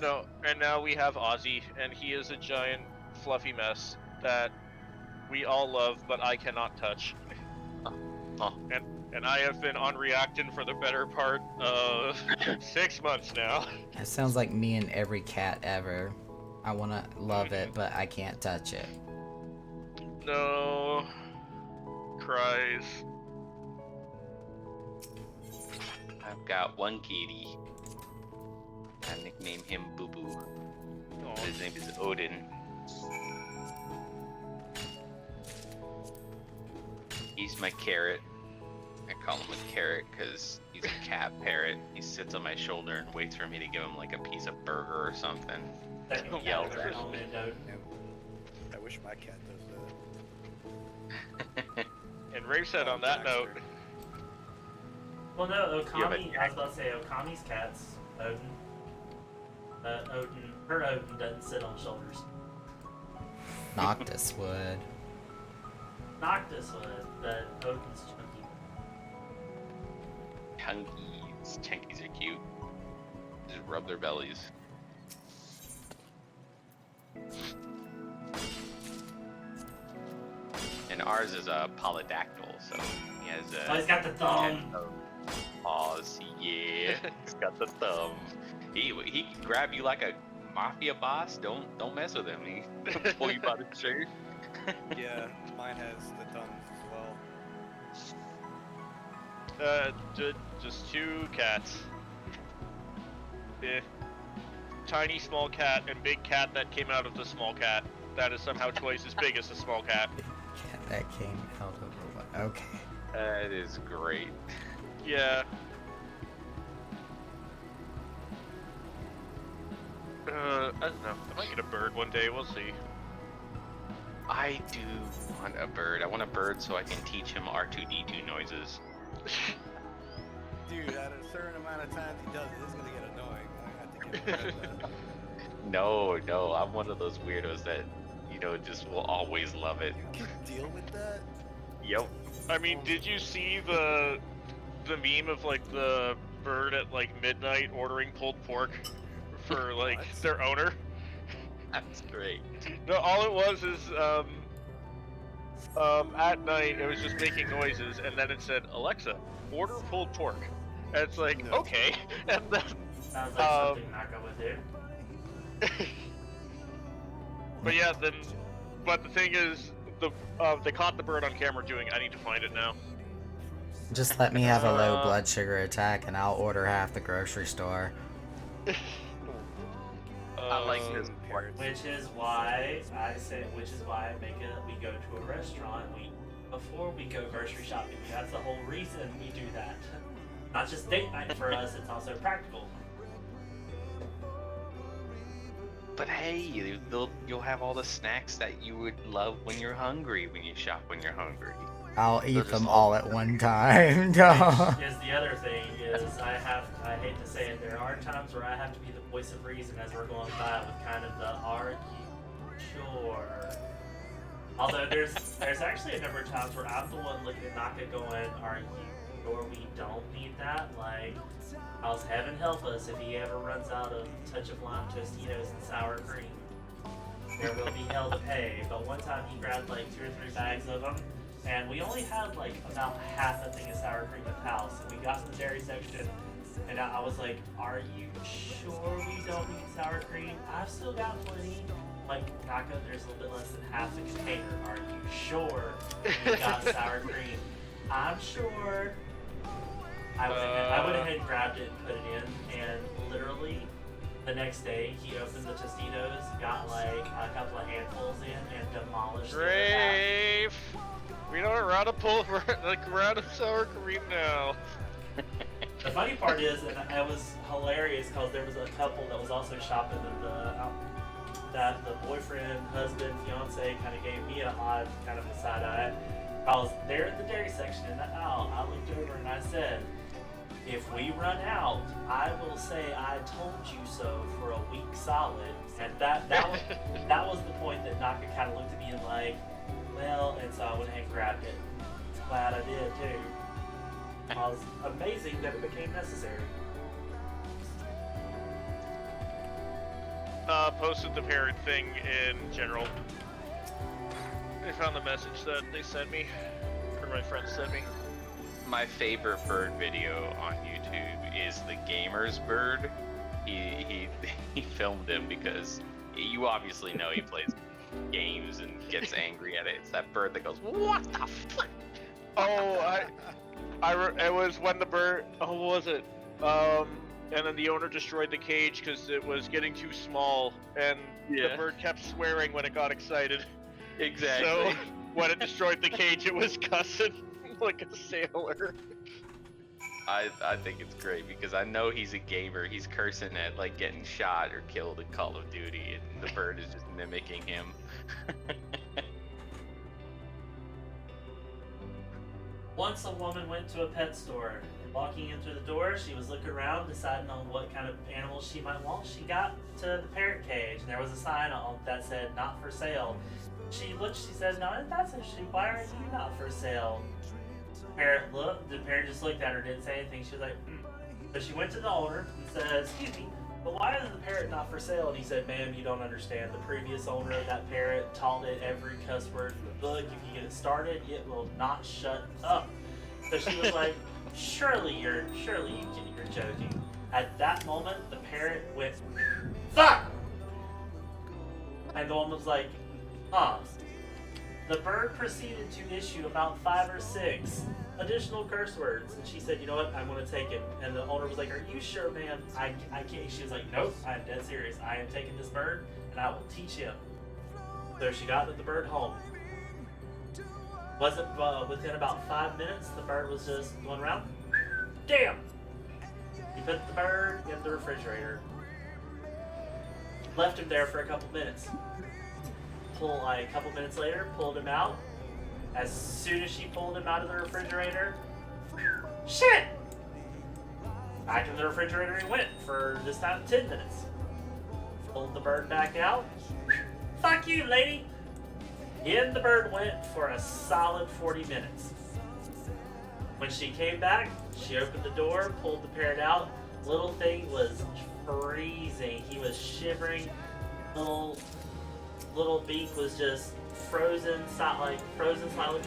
No, and now we have Ozzy, and he is a giant fluffy mess that we all love, but I cannot touch. Oh. And I have been on Reactin for the better part of 6 months now. That sounds like me and every cat ever. I wanna love it, but I can't touch it. No. Cries. I've got one kitty. I nicknamed him Boo Boo. Aw. His name is Odin. He's my carrot. I call him a carrot because he's a cat parrot. He sits on my shoulder and waits for me to give him like a piece of burger or something. Second He yells cat at home me. and Odin. I wish my cat does that. And Rafe said on that note, Well, no, You have a Okami. I was about to say Okami's cat's Odin. Her Odin doesn't sit on shoulders. Noctis would. Noctis would, but Odin's chunky. Chunkies. Chunkies are cute. Just rub their bellies. And ours is a polydactyl, so he has Oh, he's got the thumb. paws. Yeah, he's got the thumb. He can grab you like a mafia boss. Don't mess with him. He pull you by the shirt. Yeah, mine has the thumbs as well. just 2 cats. Tiny small cat and big cat that came out of the small cat. That is somehow twice as big as the small cat. Cat that came out of a what? Okay. That is great. Yeah. I don't know. I might get a bird one day. We'll see. I do want a bird. I want a bird so I can teach him R2D2 noises. Dude, at a certain amount of times he does it, it's gonna get annoying. I have to get rid of that. No, I'm one of those weirdos that, just will always love it. You can deal with that? Yep. I mean, did you see the meme of like the bird at like midnight ordering pulled pork for like What? their owner? That's great. No, all it was is at night it was just making noises, and then it said, Alexa, order pulled pork. And it's like, No. okay, and then Sounds like something Naka would do. but yeah, but the thing is, they caught the bird on camera doing. I need to find it now. Just let me have a low blood sugar attack and I'll order half the grocery store. I like this part. Which is why we go to a restaurant. Before we go grocery shopping. That's the whole reason we do that. Not just date night for us, it's also practical. But hey, you'll have all the snacks that you would love when you're hungry, when you shop when you're hungry. I'll eat just them all- all at one time. Is the other thing is I hate to say it, there are times where I have to be the voice of reason as we're going by with kind of the are you sure? Although there's actually a number of times where I'm the one looking at Naka going, are you sure we don't need that? Like, how's heaven help us if he ever runs out of touch of lime Tostitos and sour cream? There will be hell to pay. But one time he grabbed like 2 or 3 bags of them, and we only had like about half a thing of sour cream at the house. And we got to the dairy section, and I was like, are you sure we don't need sour cream? I've still got plenty. Like, Naka, there's a little bit less than half a container. Are you sure we got sour cream? I'm sure. I went ahead and grabbed it and put it in, and literally the next day he opened the Tostitos, got like a couple of handfuls in, and demolished the other half. Rafe! We don't around a pull like around a sour cream now. The funny part is, and it was hilarious because there was a couple that was also shopping that the boyfriend, husband, fiance kind of gave me an odd kind of a side eye. I was there in the dairy section in the aisle. I looked over and I said, if we run out, I will say I told you so for a week solid. And that was the point that Naka kind of looked at me and like, well, and so I went ahead and grabbed it. Glad I did too. It was amazing that it became necessary. Posted the parrot thing in general. I found the message that they sent me, or my friend sent me. My favorite bird video on YouTube is the gamer's bird. He filmed him because you obviously know he plays games and gets angry at it. It's that bird that goes, "What the fuck?" Oh, it was when the bird. Oh, what was it? And then the owner destroyed the cage because it was getting too small, and the bird kept swearing when it got excited. Exactly. So when it destroyed the cage, it was cussing like a sailor. I think it's great because I know he's a gamer. He's cursing at like getting shot or killed in Call of Duty, and the bird is just mimicking him. Once a woman went to a pet store. Walking in through the door, she was looking around, deciding on what kind of animals she might want. She got to the parrot cage, and there was a sign on that said "Not for sale." She looked. She said, "No, that's actually. Why are you not for sale?" Parrot looked. The parrot just looked at her, didn't say anything. She was like, So she went to the owner and said, "Excuse me, but why is the parrot not for sale?" And he said, "Ma'am, you don't understand. The previous owner of that parrot taught it every cuss word in the book. If you get it started, it will not shut up." So she was like, Surely you're joking. At that moment, the parrot went, "Fuck!" And the woman was like, "Huh." The bird proceeded to issue about 5 or 6 additional curse words, and she said, "You know what? I'm going to take him." And the owner was like, "Are you sure, ma'am? I can't." She was like, "Nope, I'm dead serious. I am taking this bird, and I will teach him." So she got the bird home. Wasn't within about 5 minutes, the bird was just going around. Damn! He put the bird in the refrigerator. Left him there for a couple minutes. A couple minutes later, pulled him out. As soon as she pulled him out of the refrigerator, shit! Back in the refrigerator he went for this time 10 minutes. Pulled the bird back out. "Fuck you, lady!" In the bird went for a solid 40 minutes. When she came back, she opened the door, pulled the parrot out. Little thing was freezing. He was shivering. Little beak was just frozen, slightly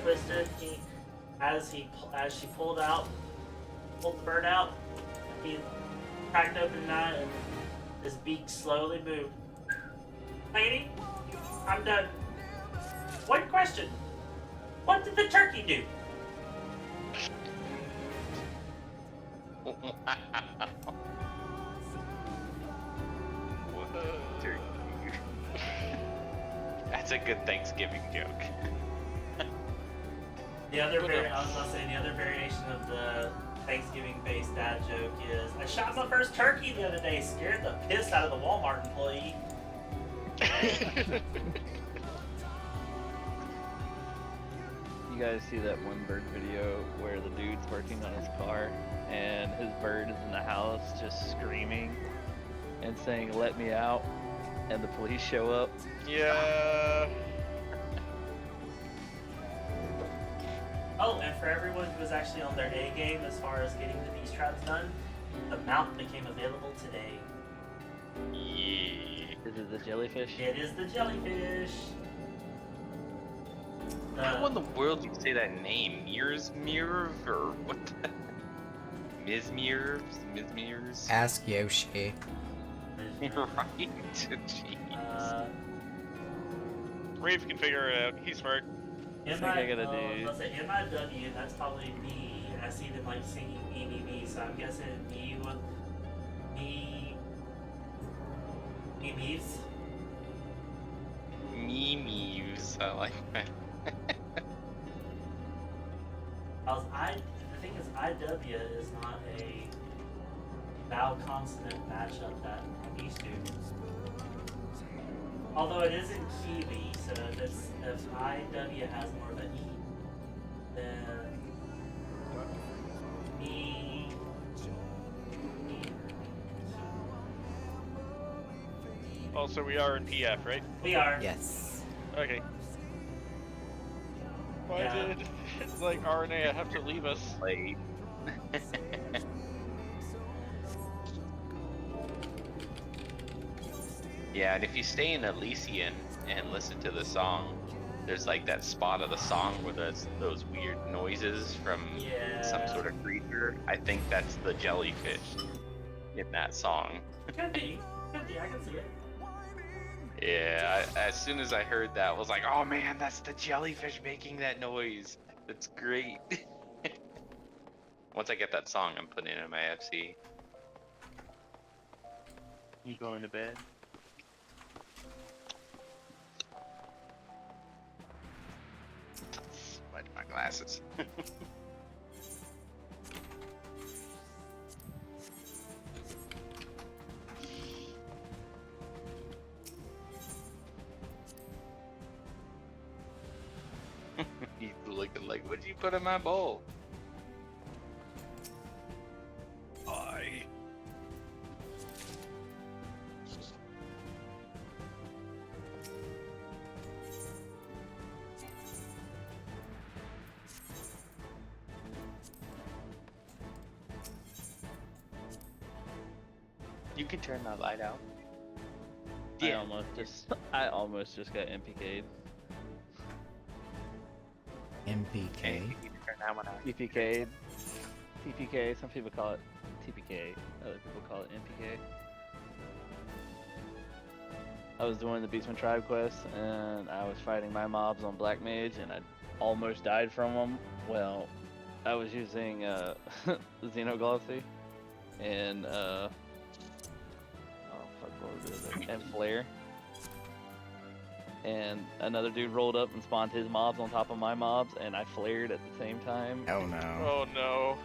twisted. As she pulled the bird out, he cracked open an eye and his beak slowly moved. "Lady, I'm done. One question. What did the turkey do?" That's a good Thanksgiving joke. The other variation of the Thanksgiving-based dad joke is, "I shot my first turkey the other day, scared the piss out of the Walmart employee." You guys see that one bird video where the dude's working on his car and his bird is in the house just screaming and saying, "Let me out," and the police show up? Yeah. Oh, and for everyone who was actually on their A game as far as getting the beast traps done, the mount became available today. Yeah. Is it the jellyfish? It is the jellyfish. How in the world do you say that name? Mirsmirv or what? Mizmirs? Ask Yoshi. Right? Jeez. Rafe can figure it out. He's smart. In think my, I gotta do- let's say MIW, that's probably me. I see them like singing me, so I'm guessing me with me's. Memes. I like that. The thing is, IW is not a vowel consonant matchup that I'm used to. Although it is in Kiwi, so if IW has more of an E, then me. Also, we are in PF, right? We are. Yes. Okay. Why Yeah. did like RNA have to leave us? Played. Yeah, and if you stay in Elysian and listen to the song, there's like that spot of the song where there's those weird noises from some Yeah. sort of creature. I think that's the jellyfish in that song. Could be. Could be. I can see it. Yeah, as soon as I heard that, I was like, oh man, that's the jellyfish making that noise. That's great. Once I get that song, I'm putting it in my FC. You going to bed? Smudge my glasses. He's looking like, what'd you put in my bowl? You can turn that light out. I almost just got MPK'd. MPK. You can turn that one out. TPK'd. TPK, some people call it TPK, other people call it MPK. I was doing the Beastman Tribe quest, and I was fighting my mobs on Black Mage, and I almost died from them. Well, I was using Xenoglossy, and oh fuck, what was it? And Flare. And another dude rolled up and spawned his mobs on top of my mobs, and I flared at the same time. Oh no. Oh no.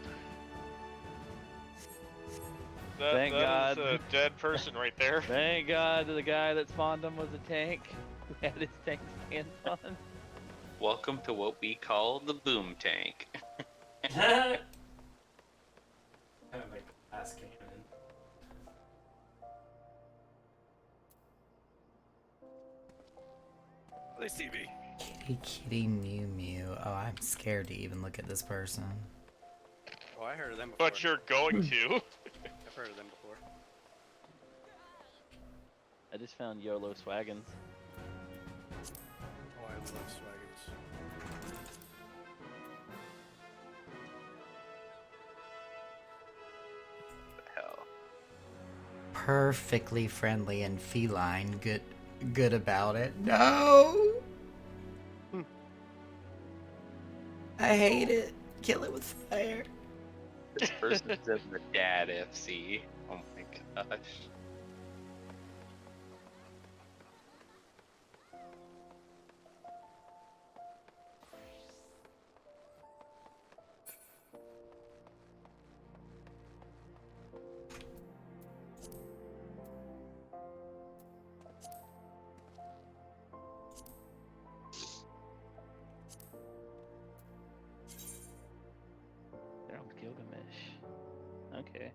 Thank God. That is a dead person right there. Thank God the guy that spawned him was a tank who had his tank stance on. Welcome to what we call the boom tank. Kind of like glass cannon. They see me. Kitty kitty Mew Mew. Oh, I'm scared to even look at this person. Oh, I heard of them before. But you're going to. I've heard of them before. I just found YOLO Swaggins. Oh, I love Swaggins. What the hell? Perfectly friendly and feline. Good about it. No! I hate it. Kill it with fire. This person's in the dad FC. Oh my gosh. They're on Gilgamesh. Okay.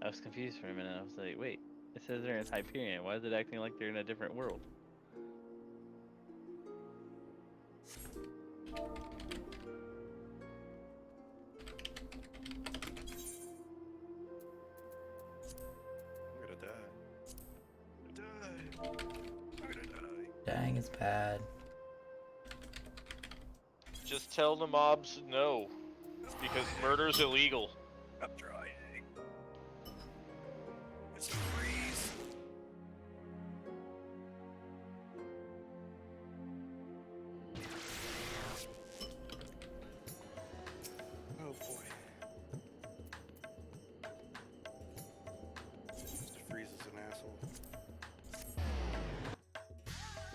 I was confused for a minute. I was like, wait, it says they're in Hyperion. Why is it acting like they're in a different world? I'm gonna die. I'm gonna die. Dying is bad. Just tell the mobs no. Because murder's illegal. I'm trying. It's a breeze.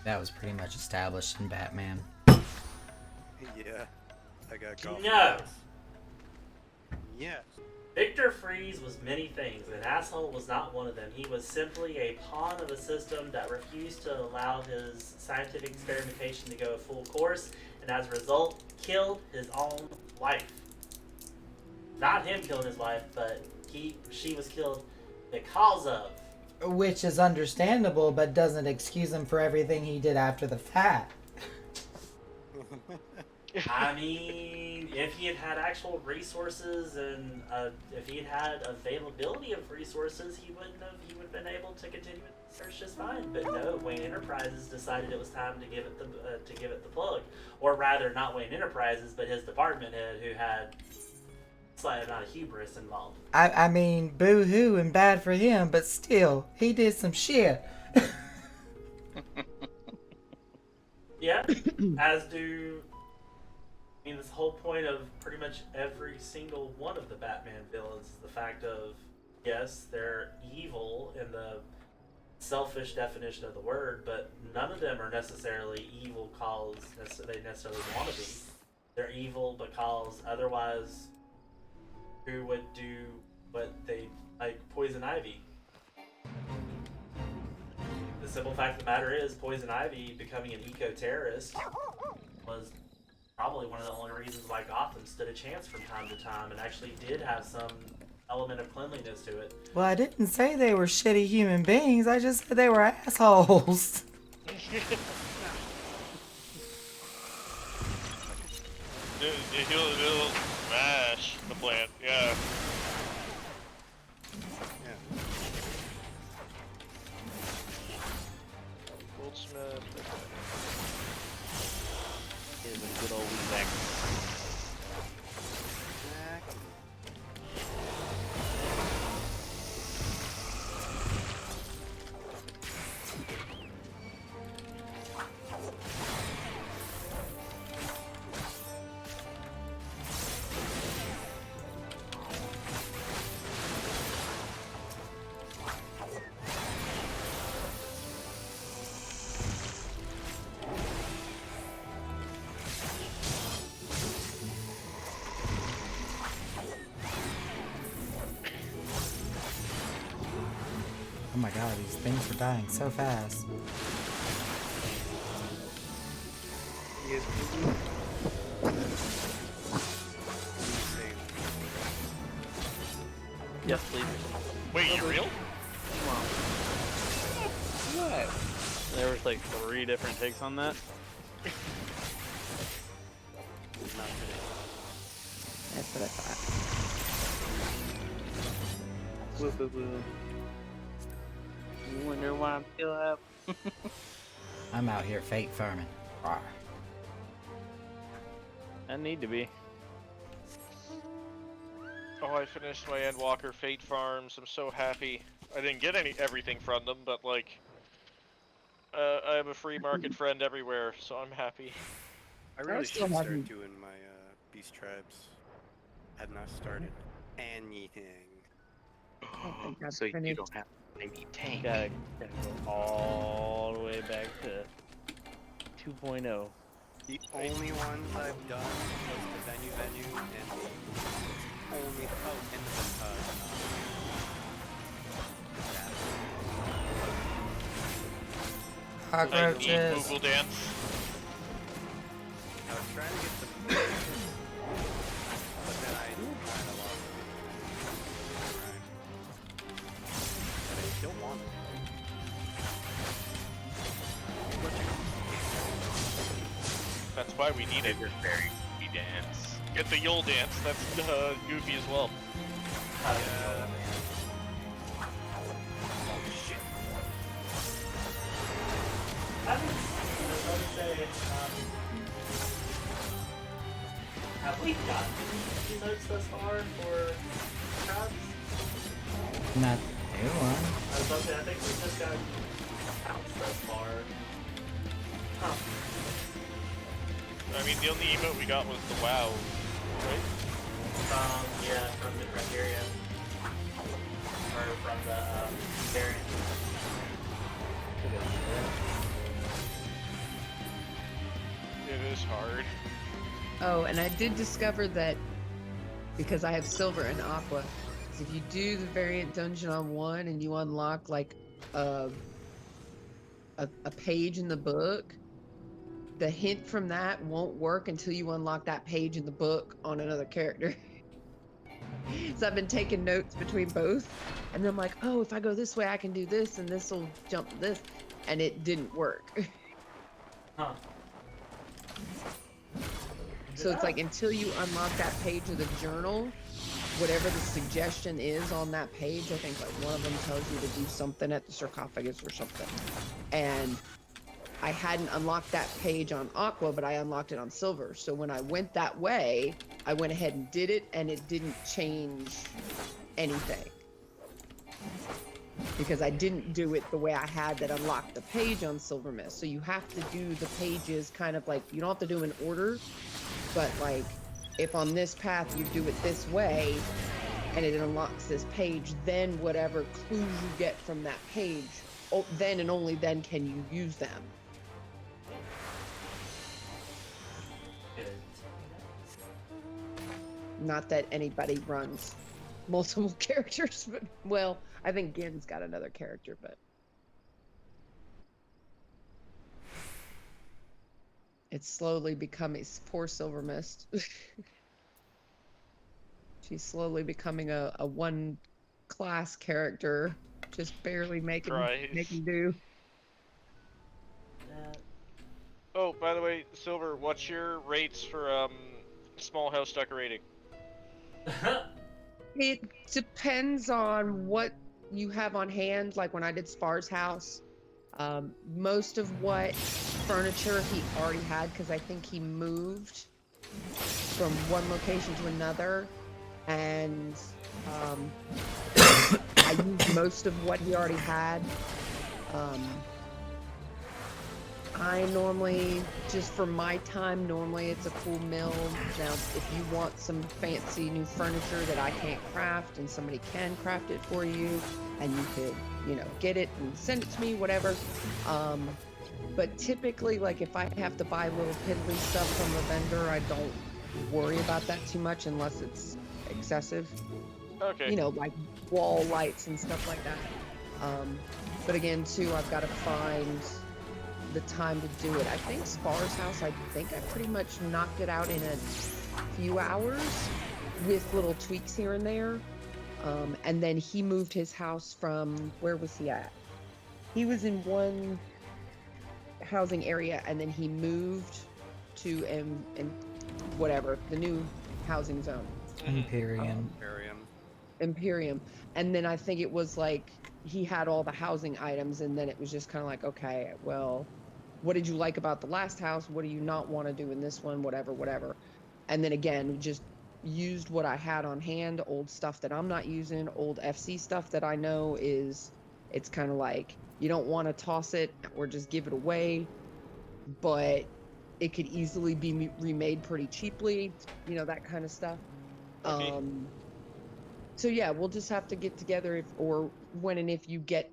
That was pretty much established in Batman. Yeah. I got coffee. No. Yes. Victor Freeze was many things, and Asshole was not one of them. He was simply a pawn of a system that refused to allow his scientific experimentation to go full course, and as a result, killed his own wife. Not him killing his wife, but she was killed because of. Which is understandable, but doesn't excuse him for everything he did after the fact. I mean, if he had had actual resources and if he had had availability of resources, he would have been able to continue the search just fine. But no, Wayne Enterprises decided it was time to give it the plug, or rather, not Wayne Enterprises, but his department head, who had a slight amount of hubris involved. I mean, boo-hoo and bad for him, but still, he did some shit. Yeah, as do. I mean, this whole point of pretty much every single one of the Batman villains is the fact of, yes, they're evil in the selfish definition of the word, but none of them are necessarily evil because they necessarily want to be. They're evil because otherwise, who would do what they, like Poison Ivy? The simple fact of the matter is, Poison Ivy becoming an eco-terrorist was probably one of the only reasons why Gotham stood a chance from time to time and actually did have some element of cleanliness to it. Well, I didn't say they were shitty human beings. I just said they were assholes. He'll smash the plant, yeah. Goldsmith. Is a good old Zach. Oh my god, these things are dying so fast. Yes, Yes, please. Wait, you real? What? There was like 3 different takes on that. That's what I thought. Woo woo woo. You wonder why I'm still up? I'm out here fake farming. Rawr. I need to be. Oh, I finished my Endwalker Fate farms. I'm so happy. I didn't get everything from them, but like, I have a free market friend everywhere, so I'm happy. I really still should start haven't- doing my Beast Tribes. Had not started anything. So you don't have any tank. Gotta go all the way back to 2.0. The only ones I've done was the venue and the only and Cockroaches. Google dance. I was trying to get the but then I kind of lost it. But I still want it. That's why we need it. It's a very goofy dance. Get the Yule dance. That's goofy as well. I was going to say, have we gotten any notes thus far for crowds? Not the new one. I was about to say, I think we just got counts thus far. Huh. I mean, the only emote we got was the WoW, right? From the Criterion. Or from the variant. It is hard. Oh, and I did discover that because I have silver and aqua, is if you do the variant dungeon on 1 and you unlock like a page in the book, the hint from that won't work until you unlock that page in the book on another character. So I've been taking notes between both, and then I'm like, oh, if I go this way, I can do this, and this will jump to this, and it didn't work. Huh. So it's like until you unlock that page of the journal, whatever the suggestion is on that page, I think like one of them tells you to do something at the sarcophagus or something. And I hadn't unlocked that page on aqua, but I unlocked it on silver. So when I went that way, I went ahead and did it, and it didn't change anything. Because I didn't do it the way I had that unlocked the page on Silver Mist. So you have to do the pages kind of like, you don't have to do in order, but like if on this path you do it this way and it unlocks this page, then whatever clues you get from that page, then and only then can you use them. Good. Not that anybody runs multiple characters, but well, I think Gen's got another character, but it's slowly becoming poor Silver Mist. She's slowly becoming a one class character, just barely making do. Yeah. Oh, by the way, Silver, what's your rates for small house decorating? It depends on what you have on hand. Like when I did Spar's house, most of what furniture he already had, because I think he moved from one location to another, and I used most of what he already had. I normally, just for my time, normally it's a full mill. Now, if you want some fancy new furniture that I can't craft and somebody can craft it for you, and you could, you know, get it and send it to me, whatever. But typically, like if I have to buy little piddly stuff from a vendor, I don't worry about that too much unless it's excessive. Okay. You know, like wall lights and stuff like that. But again, too, I've got to find the time to do it. I think Spar's house, I think I pretty much knocked it out in a few hours with little tweaks here and there. And then he moved his house from, where was he at? He was in one housing area, and then he moved to whatever, the new housing zone. Imperium. And then I think it was like he had all the housing items, and then it was just kind of like, okay, well, what did you like about the last house? What do you not want to do in this one? Whatever. And then again, just used what I had on hand, old stuff that I'm not using, old FC stuff that I know is, it's kind of like, you don't want to toss it or just give it away, but it could easily be remade pretty cheaply, you know, that kind of stuff. Okay. So yeah, we'll just have to get together or when and if you get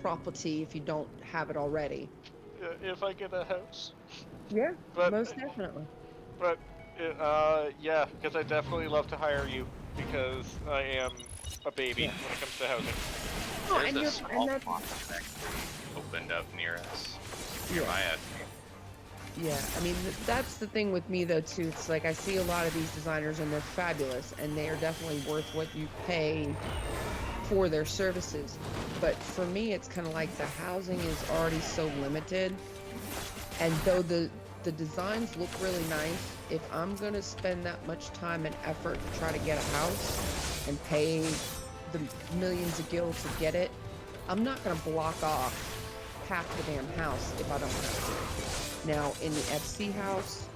property, if you don't have it already. If I get a house. Yeah, But- most definitely. But, yeah, because I definitely love to hire you, because I am a baby Yeah. when it comes to housing. Oh, There's and a you're, small and that's, farm that opened up near us. Near my house. yeah, I mean, that's the thing with me though too. It's like I see a lot of these designers and they're fabulous and they are definitely worth what you pay for their services. But for me, it's kind of like the housing is already so limited. And though the designs look really nice, if I'm gonna spend that much time and effort to try to get a house and pay the millions of gil to get it, I'm not gonna block off half the damn house if I don't have to. Now, in the FC house,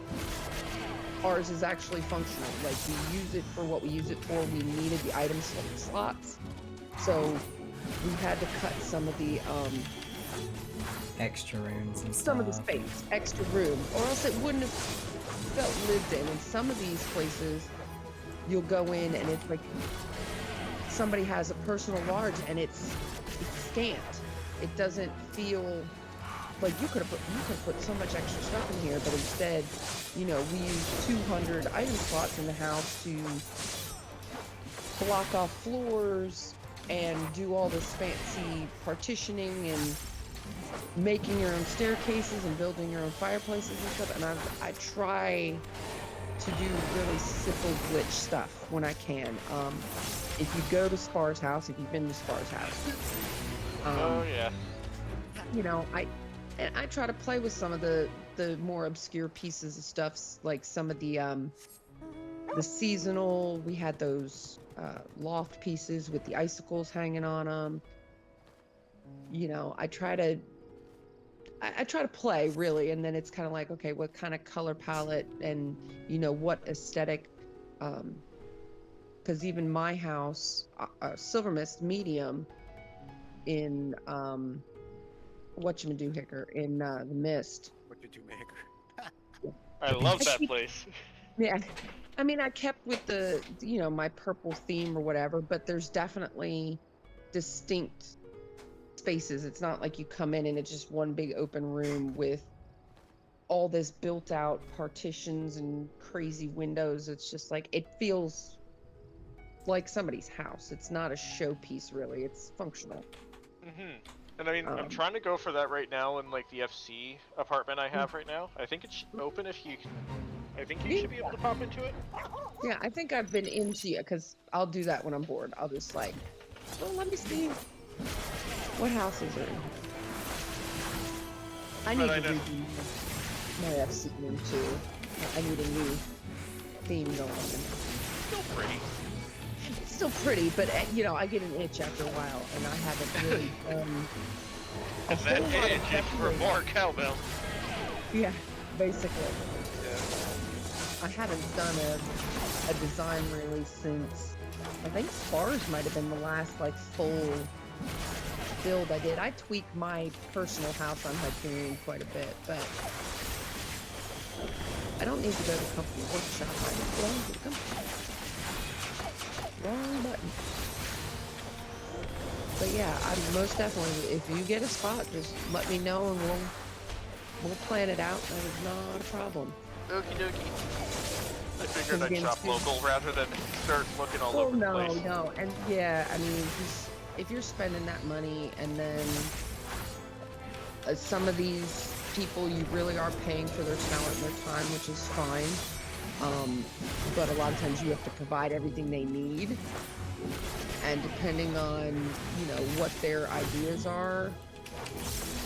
ours is actually functional. Like, we use it for what we use it for. We needed the item slots. So, we had to cut some of the, Extra rooms and stuff. some of the space, extra room, or else it wouldn't have felt lived in. And some of these places, you'll go in and it's like, somebody has a personal large and it's scant. It doesn't feel like you could have put so much extra stuff in here, but instead, you know, we used 200 item slots in the house to block off floors and do all this fancy partitioning and making your own staircases and building your own fireplaces and stuff. And I try to do really simple glitch stuff when I can. If you go to Spar's house, if you've been to Spar's house, Oh yeah. you know, I try to play with some of the more obscure pieces of stuff, like some of the seasonal. We had those loft pieces with the icicles hanging on them. You know, I try to play really, and then it's kind of like, okay, what kind of color palette and, you know, what aesthetic, because even my house, Silver Mist medium in whatchamajoohicker in the Mist. What did you make? I love that place. Yeah, I mean, I kept with the, you know, my purple theme or whatever, but there's definitely distinct spaces. It's not like you come in and it's just one big open room with all this built out partitions and crazy windows. It's just like, it feels like somebody's house. It's not a showpiece really, it's functional. And I mean, I'm trying to go for that right now in like the FC apartment I have right now. I think it's open if you. I think you should be able to pop into it. Yeah, I think I've been into it because I'll do that when I'm bored. I'll just like, well, let me see what houses are in here. I need to redo my FC room too. I need a new theme going on. Still pretty. It's still pretty, but you know, I get an itch after a while, and I haven't really And that itch is for more cowbell. Yeah, basically. I haven't done a design really since, I think Spars might have been the last like full build I did. I tweaked my personal house on Hyperion quite a bit, but I don't need to go to company workshop. I just belong to the company. Wrong button. But yeah, I most definitely, if you get a spot, just let me know and we'll plan it out. That is not a problem. Okie dokie. I figured I'd shop local rather than start looking all over the place. No, and yeah, I mean, just, if you're spending that money and then some of these people, you really are paying for their talent and their time, which is fine. But a lot of times you have to provide everything they need. And depending on, you know, what their ideas are,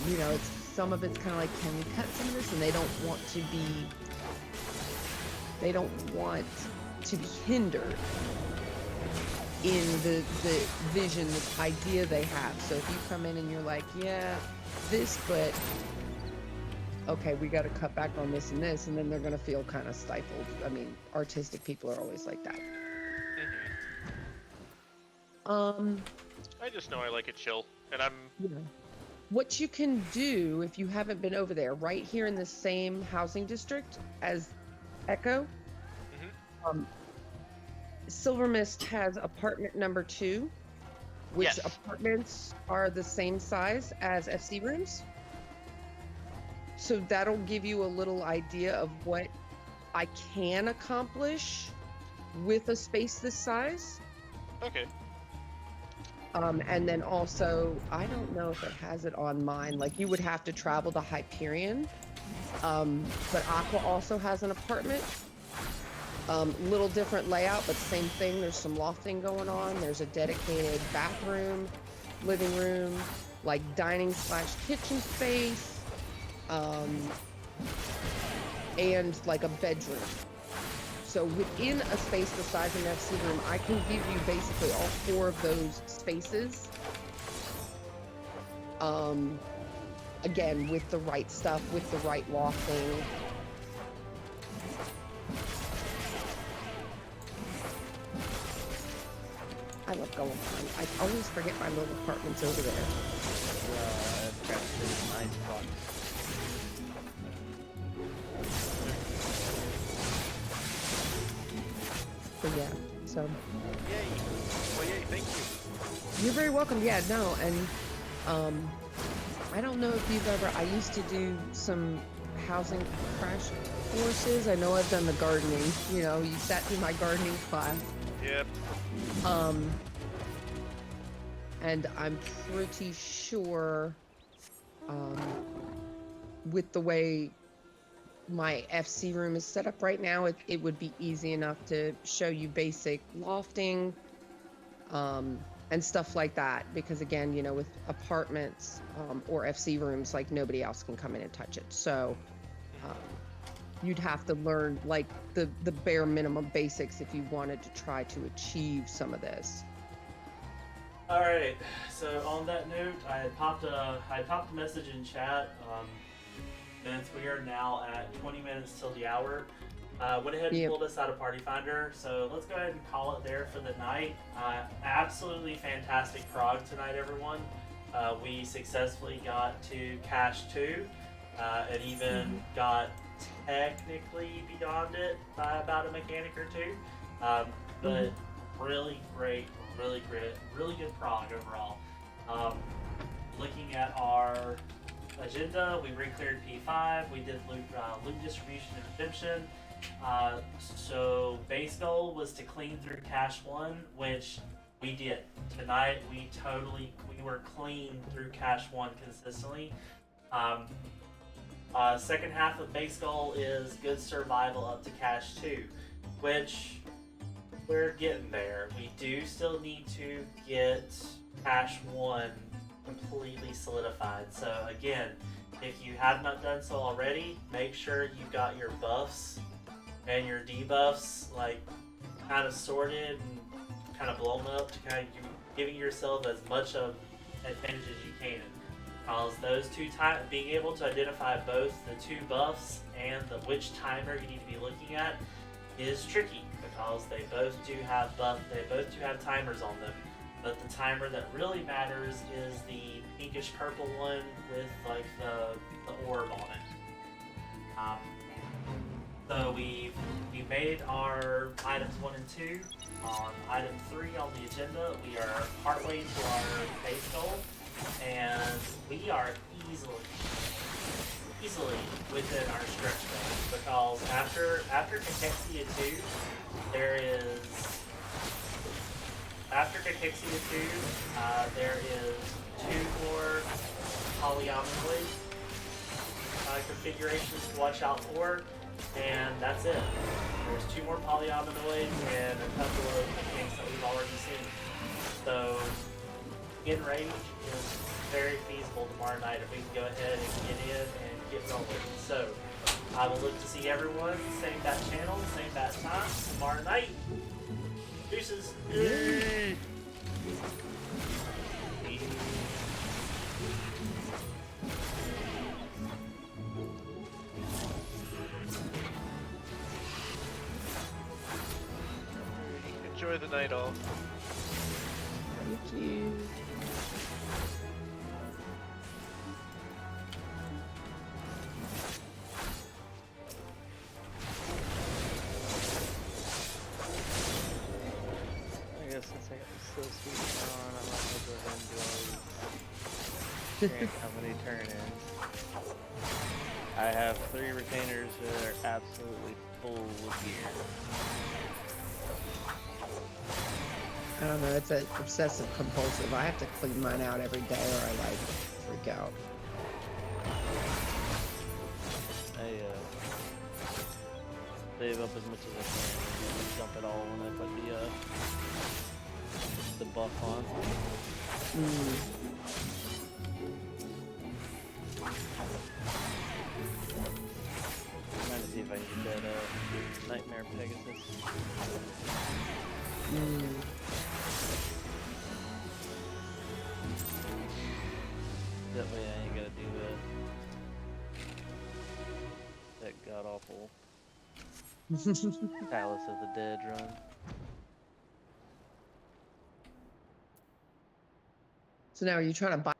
you know, some of it's kind of like, can we cut some of this? And they don't want to be hindered in the vision, the idea they have. So if you come in and you're like, yeah, this, but okay, we got to cut back on this, and then they're going to feel kind of stifled. I mean, artistic people are always like that. I just know I like it chill, and I'm. Yeah. What you can do if you haven't been over there, right here in the same housing district as Echo, Silver Mist has apartment number 2, which Yes. apartments are the same size as FC rooms. So that'll give you a little idea of what I can accomplish with a space this size. Okay. And then also, I don't know if it has it on mine. Like, you would have to travel to Hyperion. But Aqua also has an apartment. Little different layout, but same thing. There's some lofting going on. There's a dedicated bathroom, living room, like dining/kitchen space, and like a bedroom. So within a space the size of an FC room, I can give you basically all 4 of those spaces. Again, with the right stuff, with the right lofting. I love going on. I always forget my little apartment's over there. Nice spot. But yeah, so. Yay. Well, yay, thank you. You're very welcome. Yeah, no, and I I don't know if you've ever. I used to do some housing crash courses. I know I've done the gardening. You know, you sat through my gardening class. Yep. And I'm pretty sure, with the way my FC room is set up right now, it would be easy enough to show you basic lofting, and stuff like that. Because again, you know, with apartments, or FC rooms, like nobody else can come in and touch it. So, you'd have to learn like the bare minimum basics if you wanted to try to achieve some of this. Alright, so on that note, I had popped a message in chat. Since we are now at 20 minutes till the hour, went ahead and pulled us out of Party Finder, so let's go ahead and call it there for the night. Absolutely fantastic prog tonight, everyone. We successfully got to Cache 2, and even got technically beyond it by about a mechanic or two, but really great, really good prog overall. Looking at our agenda, we re-cleared P5, we did loot distribution and redemption. So base goal was to clean through Cache 1, which we did. Tonight we were clean through Cache 1 consistently. Second half of base goal is good survival up to Cache 2, which we're getting there. We do still need to get Cache 1 completely solidified. So again, if you have not done so already, make sure you've got your buffs and your debuffs like kind of sorted and kind of blown up to kind of giving yourself as much of advantage as you can. Because those two being able to identify both the two buffs and which timer you need to be looking at is tricky, because they both do have timers on them. But the timer that really matters is the pinkish purple one with like the orb on it. So we made our items 1 and 2. On item 3 on the agenda, we are partway to our base goal, and we are easily within our stretch goal, because after Cachexia 2, there is 2 more polyominoid configurations to watch out for, and that's it. There's 2 more polyominoids and a couple of things that we've already seen. So, in range is very feasible tomorrow night if we can go ahead and get in and get rolling. So, I will look to see everyone, same bat channel, same bat time, tomorrow night. Deuces. Yay! Enjoy the night all. Thank you. I guess since I got the still sweet on, I might as well go ahead and do all these grand company turn-ins. I have 3 retainers that are absolutely full with gear. I don't know, it's an obsessive compulsive. I have to clean mine out every day or I like freak out. I save up as much as I can and dump it all when I put the buff on. I'm trying to see if I can get that Nightmare Pegasus. That way I ain't gotta do that god awful Palace of the Dead run. So now are you trying to buy